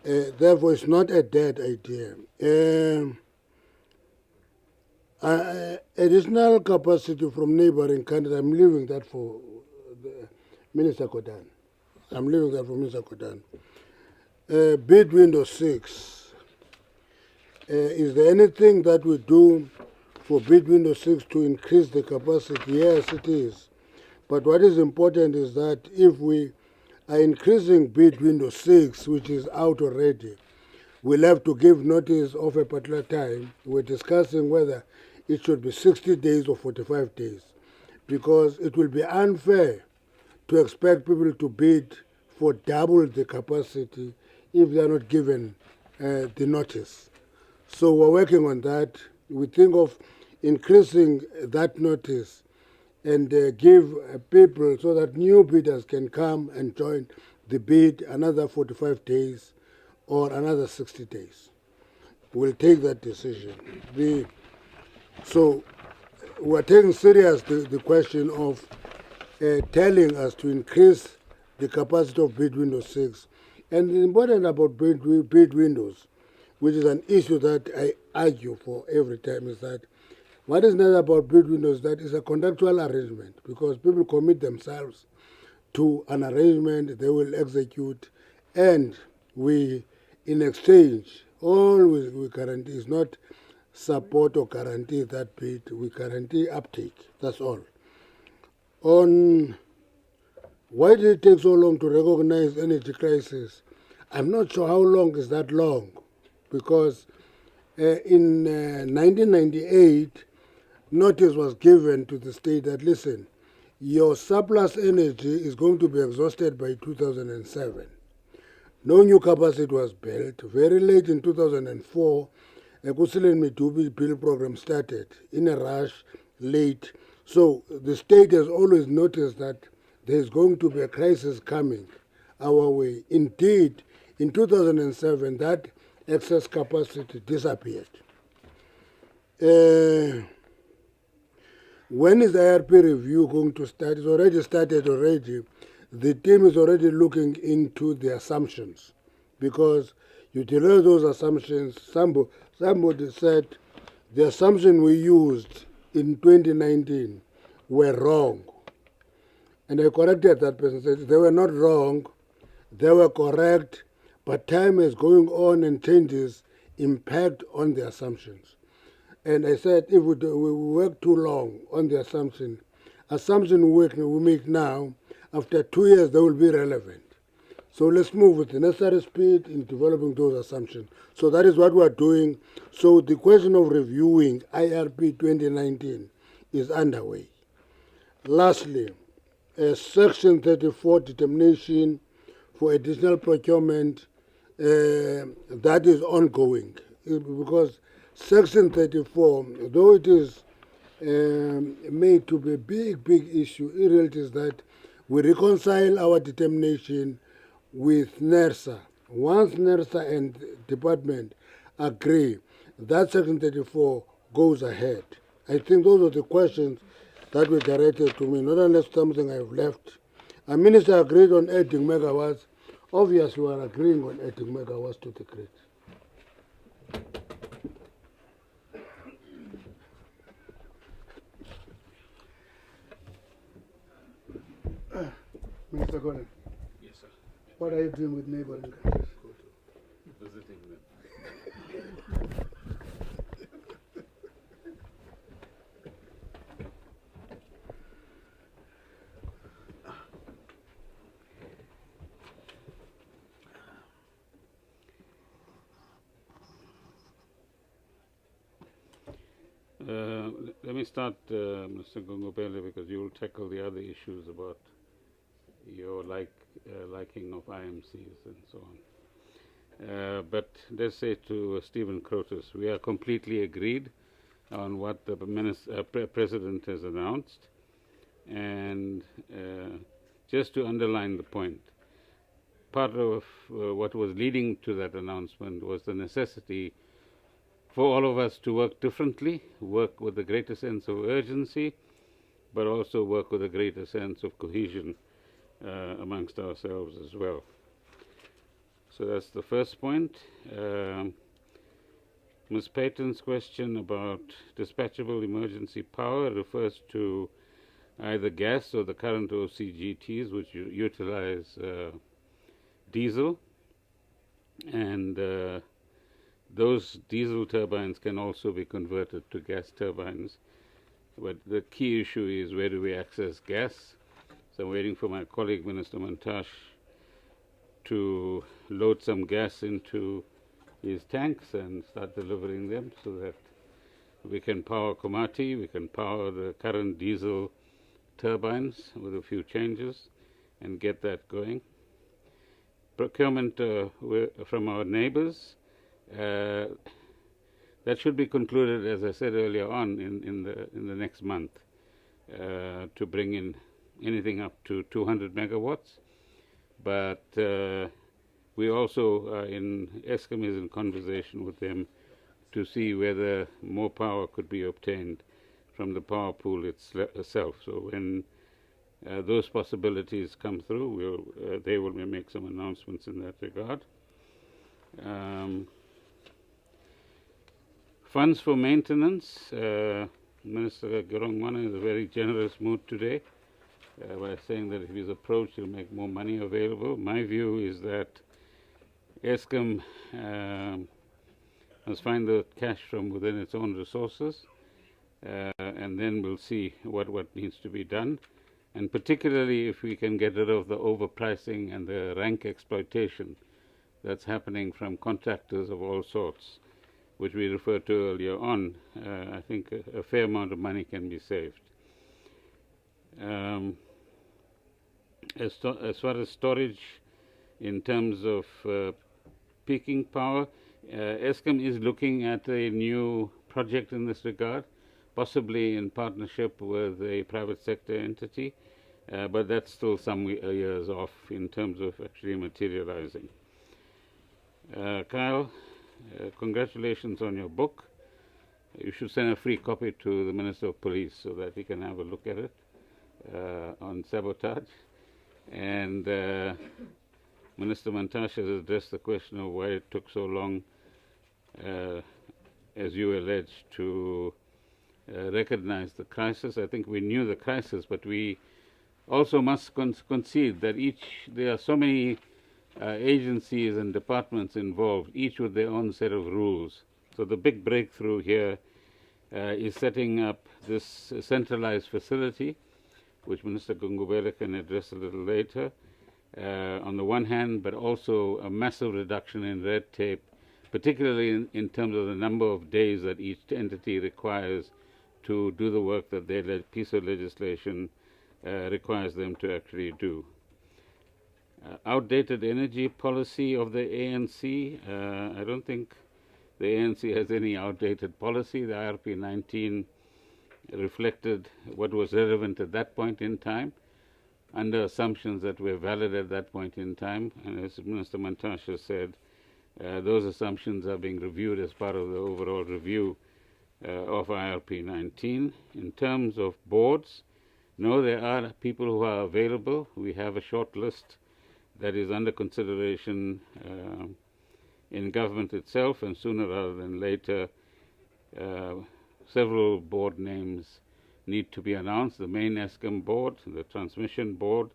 Speaker 10: Therefore, it's not a dead idea. Additional capacity from neighboring countries, I'm leaving that for Minister Kodan. I'm leaving that for Minister Kodan. Bid window 6. Is there anything that we do for bid window 6 to increase the capacity? Yes, it is. But what is important is that if we are increasing bid window 6, which is out already, we'll have to give notice of a particular time. We're discussing whether it should be 60 days or 45 days, because it will be unfair to expect people to bid for double the capacity if they are not given the notice. So we're working on that. We think of increasing that notice and give people so that new bidders can come and join the bid another 45 days or another 60 days. We'll take that decision. So we're taking serious the question of telling us to increase the capacity of bid window 6. And the important about bid windows, which is an issue that I argue for every time, is that what is nice about bid windows that is a contractual arrangement, because people commit themselves to an arrangement they will execute, and we, in exchange, all we guarantee is not support or guarantee that bit, we guarantee uptake, that's all. On why did it take so long to recognize energy crisis? I'm not sure how long is that long, because in 1998, notice was given to the state that, listen, your surplus energy is going to be exhausted by 2007. No new capacity was built. Very late in 2004, a Kusilen Mitubi bill program started in a rush, late. So the state has always noticed that there's going to be a crisis coming our way. Indeed, in 2007, that excess capacity disappeared. When is the IRP review going to start? It's already started already. The team is already looking into the assumptions, because you deliver those assumptions. Somebody said the assumption we used in 2019 were wrong. And I corrected that person, said they were not wrong, they were correct, but time is going on and changes impact on the assumptions. And I said if we work too long on the assumption we make now, after 2 years they will be relevant. So let's move with the necessary speed in developing those assumptions. So that is what we are doing. So the question of reviewing IRP 2019 is underway. Lastly, Section 34 determination for additional procurement, that is ongoing, because Section 34, though it is made to be a big issue, in reality is that we reconcile our determination with NERSA. Once NERSA and department agree, that Section 34 goes ahead. I think those are the questions that were directed to me, not unless something I've left. A minister agreed on 80 megawatts. Obviously, we are agreeing on 80 megawatts to the grid. Minister Gordon.
Speaker 5: Yes, sir.
Speaker 10: What are you doing with neighboring countries?
Speaker 5: Visiting them. Let me start, Mr. Gungubele, because you will tackle the other issues about your liking of IMCs and so on. But let's say to Stephen Crotus, we are completely agreed on what the President has announced. And just to underline the point, part of what was leading to that announcement was the necessity for all of us to work differently, work with a greater sense of urgency, but also work with a greater sense of cohesion amongst ourselves as well. So that's the first point. Ms. Payton's question about dispatchable emergency power refers to either gas or the current OCGTs, which utilize diesel, and those diesel turbines can also be converted to gas turbines. But the key issue is, where do we access gas? So I'm waiting for my colleague, Minister Mantash, to load some gas into his tanks and start delivering them so that we can power Komati, we can power the current diesel turbines with a few changes and get that going. Procurement from our neighbors, that should be concluded, as I said earlier on, in the next month, to bring in anything up to 200 megawatts. But we also, Eskom is in conversation with them to see whether more power could be obtained from the power pool itself. So when those possibilities come through, they will make some announcements in that regard. Funds for maintenance. Minister Girongwana is in a very generous mood today by saying that if he's approached, he'll make more money available. My view is that Eskom must find the cash from within its own resources, and then we'll see what needs to be done. And particularly if we can get rid of the overpricing and the rank exploitation that's happening from contractors of all sorts, which we referred to earlier on, I think a fair amount of money can be saved. As far as storage, in terms of peaking power, Eskom is looking at a new project in this regard, possibly in partnership with a private sector entity, but that's still some years off in terms of actually materializing. Kyle, congratulations on your book. You should send a free copy to the Minister of Police so that he can have a look at it on sabotage. And Minister Mantashe has addressed the question of why it took so long, as you alleged, to recognize the crisis. I think we knew the crisis, but we also must concede that there are so many agencies and departments involved, each with their own set of rules. So the big breakthrough here is setting up this centralized facility, which Minister Gungubele can address a little later, on the one hand, but also a massive reduction in red tape, particularly in terms of the number of days that each entity requires to do the work that their piece of legislation requires them to actually do. Outdated energy policy of the ANC. I don't think the ANC has any outdated policy. The IRP 19 reflected what was relevant at that point in time, under assumptions that were valid at that point in time. And as Minister Mantashe said, those assumptions are being reviewed as part of the overall review of IRP 19. In terms of boards, no, there are people who are available. We have a short list that is under consideration in government itself, and sooner rather than later, several board names need to be announced: the main Eskom board, the transmission board,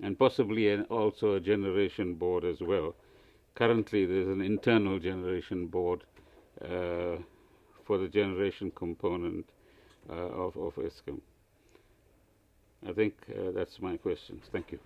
Speaker 5: and possibly also a generation board as well. Currently, there's an internal generation board for the generation component of Eskom. I think that's my questions. Thank you.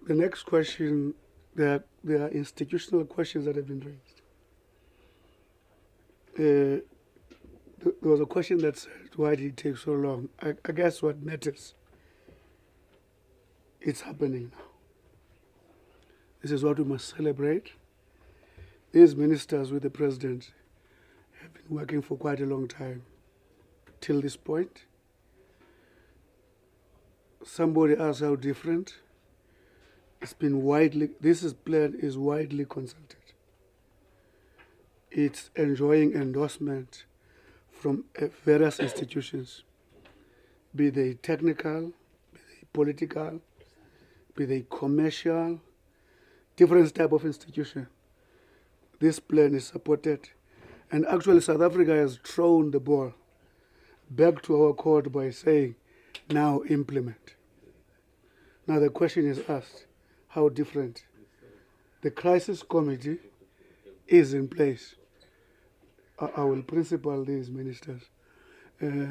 Speaker 2: The next question, there are institutional questions that have been raised. There was a question that said, why did it take so long? I guess what matters, it's happening now. This is what we must celebrate. These ministers with the president have been working for quite a long time till this point. Somebody asked how different. It's been this plan is widely consulted. It's enjoying endorsement from various institutions, be they technical, be they political, be they commercial, different type of institution. This plan is supported. And actually South Africa has thrown the ball back to our court by saying, now implement. Now the question is asked, how different? The crisis committee is in place. I will principal these ministers. The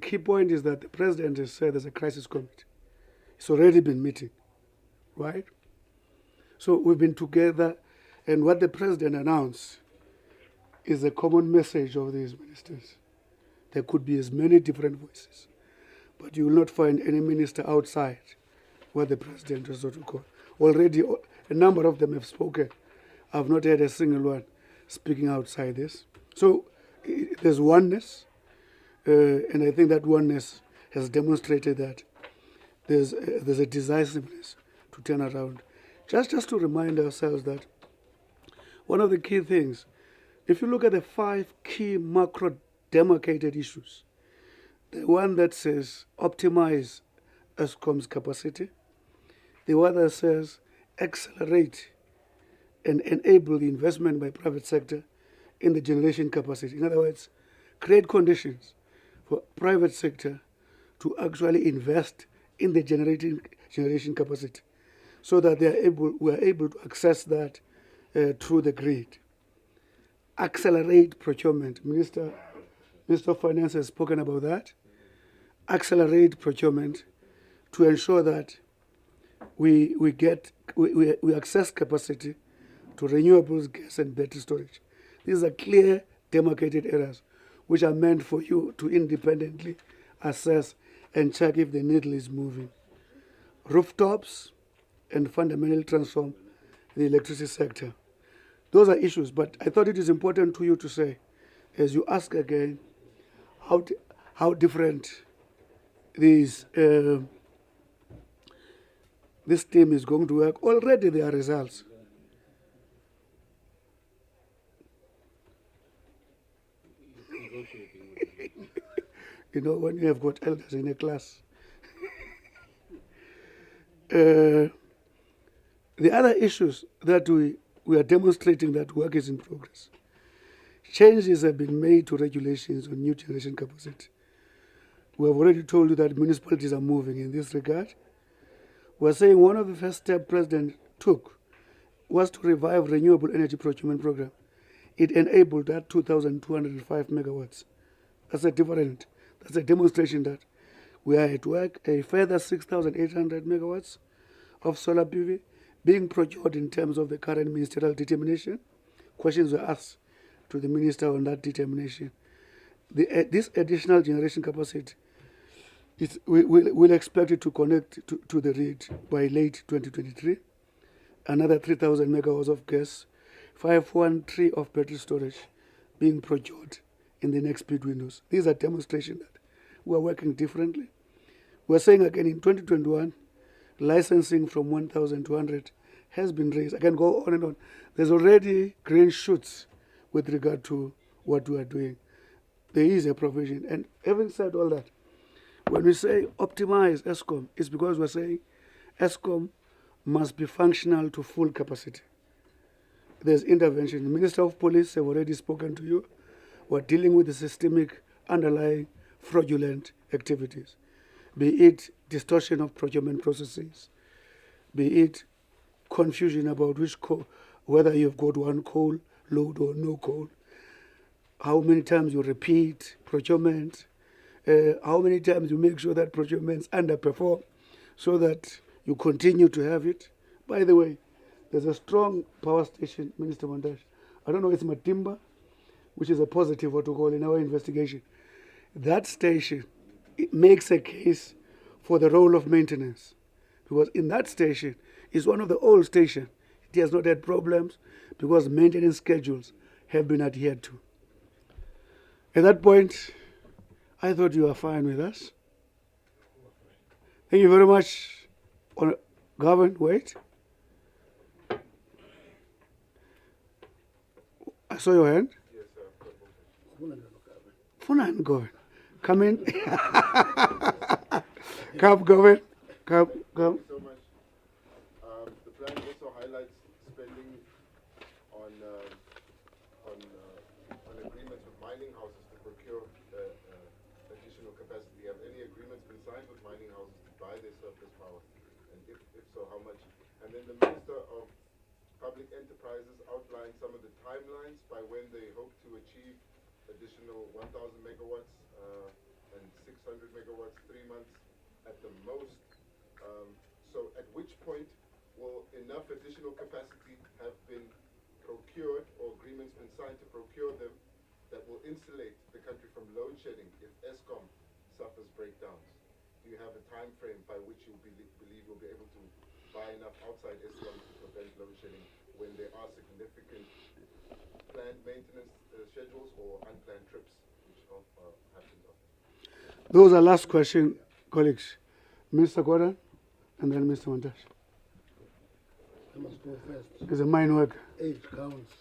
Speaker 2: key point is that the president has said there's a crisis committee. It's already been meeting, right? So we've been together, and what the president announced is a common message of these ministers. There could be as many different voices, but you will not find any minister outside what the president has to call. Already, a number of them have spoken. I've not heard a single one speaking outside this. So there's oneness, and I think that oneness has demonstrated that there's a decisiveness to turn around. Just to remind ourselves that one of the key things If you look at the 5 key macro demarcated issues, the one that says optimize Eskom's capacity, the one that says accelerate and enable the investment by private sector in the generation capacity. In other words, create conditions for private sector to actually invest in the generation capacity so that we are able to access that through the grid. Accelerate procurement. Minister of Finance has spoken about that. Accelerate procurement to ensure that we access capacity to renewables, gas, and battery storage. These are clear, demarcated areas which are meant for you to independently assess and check if the needle is moving. Rooftops and fundamentally transform the electricity sector. Those are issues, but I thought it is important to you to say, as you ask again, how different this team is going to work. Already there are results. You know, when you have got elders in a class. The other issues that we are demonstrating that work is in progress. Changes have been made to regulations on new generation capacity. We have already told you that municipalities are moving in this regard. We are saying one of the first steps President took was to revive renewable energy procurement program. It enabled that 2,205 megawatts. That's a demonstration that we are at work. A further 6,800 megawatts of solar PV being procured in terms of the current ministerial determination. Questions were asked to the minister on that determination. This additional generation capacity, we'll expect it to connect to the grid by late 2023. Another 3,000 megawatts of gas, 513 of battery storage being procured in the next bid windows. These are demonstrations that we are working differently. We're saying again in 2021, licensing from 1,200 has been raised. I can go on and on. There's already green shoots with regard to what we are doing. There is a provision. And having said all that, when we say optimize Eskom, it's because we're saying Eskom must be functional to full capacity. There's intervention. The Minister of Police have already spoken to you. We're dealing with the systemic underlying fraudulent activities, be it distortion of procurement processes, be it confusion about whether you've got one coal load or no coal, how many times you repeat procurement, how many times you make sure that procurements underperform so that you continue to have it. By the way, there's a strong power station, Minister Mandash. I don't know, it's Matimba, which is a positive, what we call in our investigation. That station, it makes a case for the role of maintenance. Because in that station, it's one of the old stations. It has not had problems because maintenance schedules have been adhered to. At that point, I thought you were fine with us. Thank you very much. Govern, wait. I saw your hand.
Speaker 4: Yes, sir.
Speaker 2: Funan, govern. Come in. Come, govern. Come.
Speaker 4: Thank you so much. The plan also highlights spending on agreements with mining houses to procure additional capacity. Have any agreements been signed with mining houses to buy their surplus power? And if so, how much? And then the Minister of Public Enterprises outlined some of the timelines by when they hope to achieve additional 1,000 megawatts and 600 megawatts, 3 months at the most. So at which point will enough additional capacity have been procured or agreements been signed to procure them that will insulate the country from load shedding if Eskom suffers breakdowns? Do you have a time frame by which you believe you'll be able to buy enough outside Eskom to prevent load shedding when there are significant planned maintenance schedules or unplanned trips which happen often?
Speaker 2: Those are last question, colleagues. Mr. Gordon and then Mr. Mandash.
Speaker 10: I must go first.
Speaker 2: He's a mine worker.
Speaker 10: Age counts.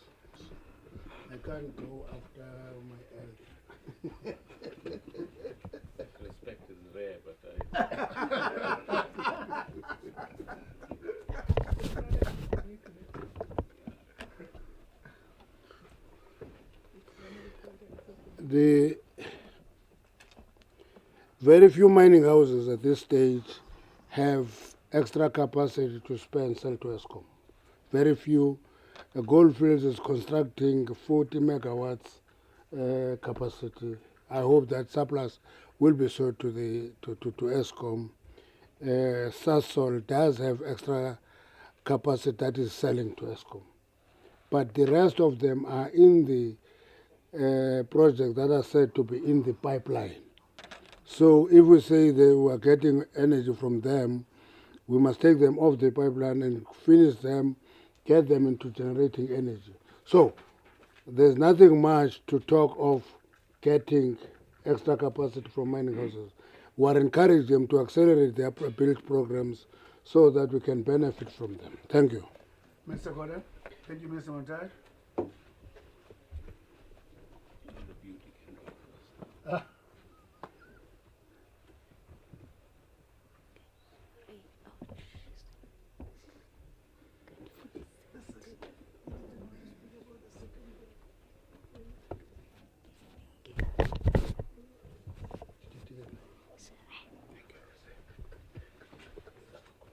Speaker 10: I I can't go after my health.
Speaker 5: Respect is rare, but
Speaker 10: The very few mining houses at this stage have extra capacity to spend sell to ESCOM. Very few. Goldfields is constructing 40 megawatts capacity. I hope that surplus will be sold to ESCOM. Sasol does have extra capacity that is selling to ESCOM. But the rest of them are in the projects that are said to be in the pipeline. So if we say they were getting energy from them, we must take them off the pipeline and finish them, get them into generating energy. So there's nothing much to talk of getting extra capacity from mining houses. We are encouraging them to accelerate their build programs so that we can benefit from them. Thank you.
Speaker 2: Mr. Gordon. Thank you, Mr. Montage.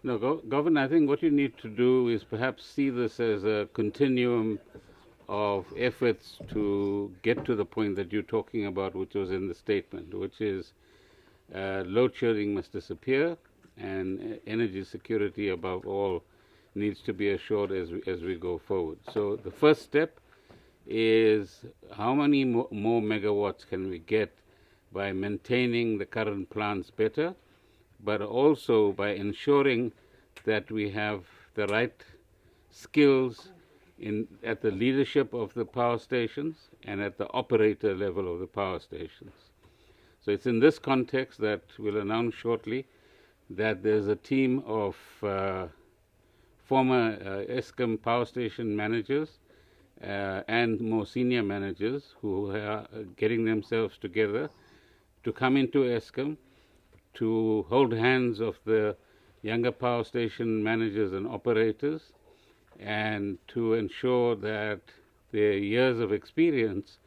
Speaker 5: No, Governor, I think what you need to do is perhaps see this as a continuum of efforts to get to the point that you're talking about, which was in the statement, which is load shedding must disappear, and energy security above all needs to be assured as we go forward. So the first step is how many more megawatts can we get by maintaining the current plants better, but also by ensuring that we have the right skills at the leadership of the power stations and at the operator level of the power stations. So it's in this context that we'll announce shortly that there's a team of former ESCOM power station managers and more senior managers who are getting themselves together to come into ESCOM to hold hands of the younger power station managers and operators and to ensure that their years of experience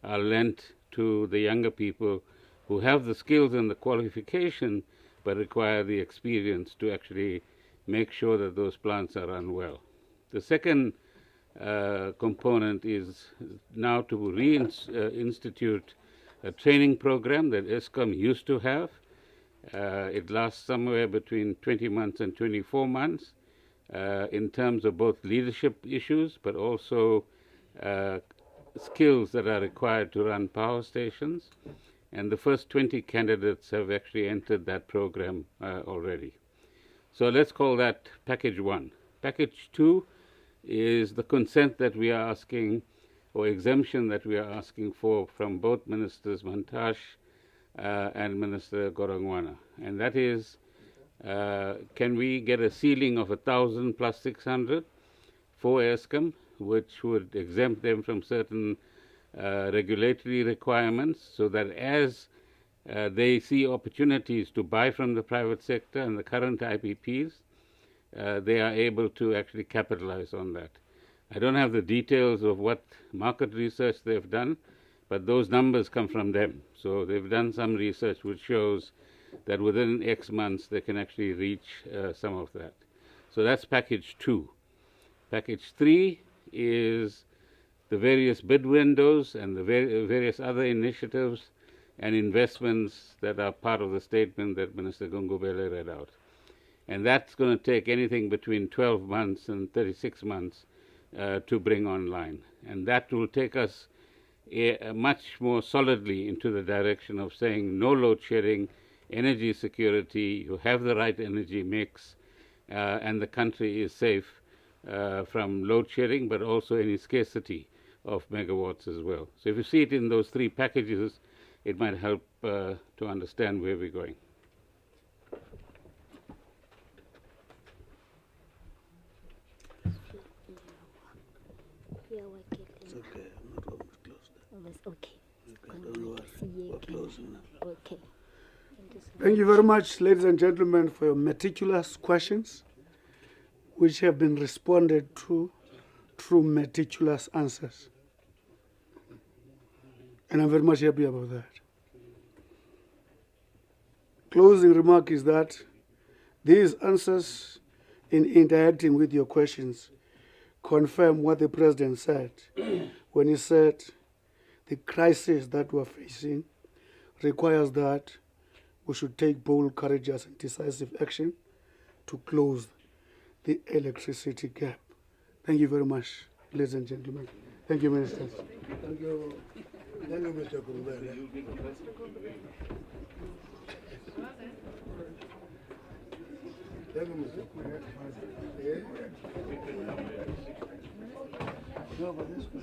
Speaker 5: are lent to the younger people who have the skills and the qualification but require the experience to actually make sure that those plants are run well. The second component is now to reinstitute a training program that ESCOM used to have. It lasts somewhere between 20 months and 24 months in terms of both leadership issues, but also skills that are required to run power stations. And the first 20 candidates have actually entered that program already. So let's call that package 1. Package 2 is the consent that we are asking, or exemption that we are asking for from both Ministers Mantashe and Minister Gorongwana. And that is, can we get a ceiling of 1,000 plus 600 for ESCOM, which would exempt them from certain regulatory requirements, so that as they see opportunities to buy from the private sector and the current IPPs, they are able to actually capitalize on that. I don't have the details of what market research they've done, but those numbers come from them. So they've done some research which shows that within X months they can actually reach some of that. So that's package 2. Package 3 is the various bid windows and the various other initiatives and investments that are part of the statement that Minister Gungubele read out. And that's going to take anything between 12 months and 36 months to bring online. And that will take us much more solidly into the direction of saying no load shedding, energy security, you have the right energy mix, and the country is safe from load shedding, but also any scarcity of megawatts as well. So if you see it in those 3 packages, it might help to understand where we're going.
Speaker 2: It's okay. I'm not close now.
Speaker 11: Okay.
Speaker 2: Thank you very much, ladies and gentlemen, for your meticulous questions, which have been responded to through meticulous answers. And I'm very much happy about that. Closing remark is that these answers, in interacting with your questions, confirm what the President said when he said the crisis that we're facing requires that we should take bold, courageous, and decisive action to close the electricity gap. Thank you very much, ladies and gentlemen. Thank you, ministers.
Speaker 10: Thank you. Thank you, Mr. Kumbele. Thank you, Mr. Kumbele.
Speaker 2: No, but this is the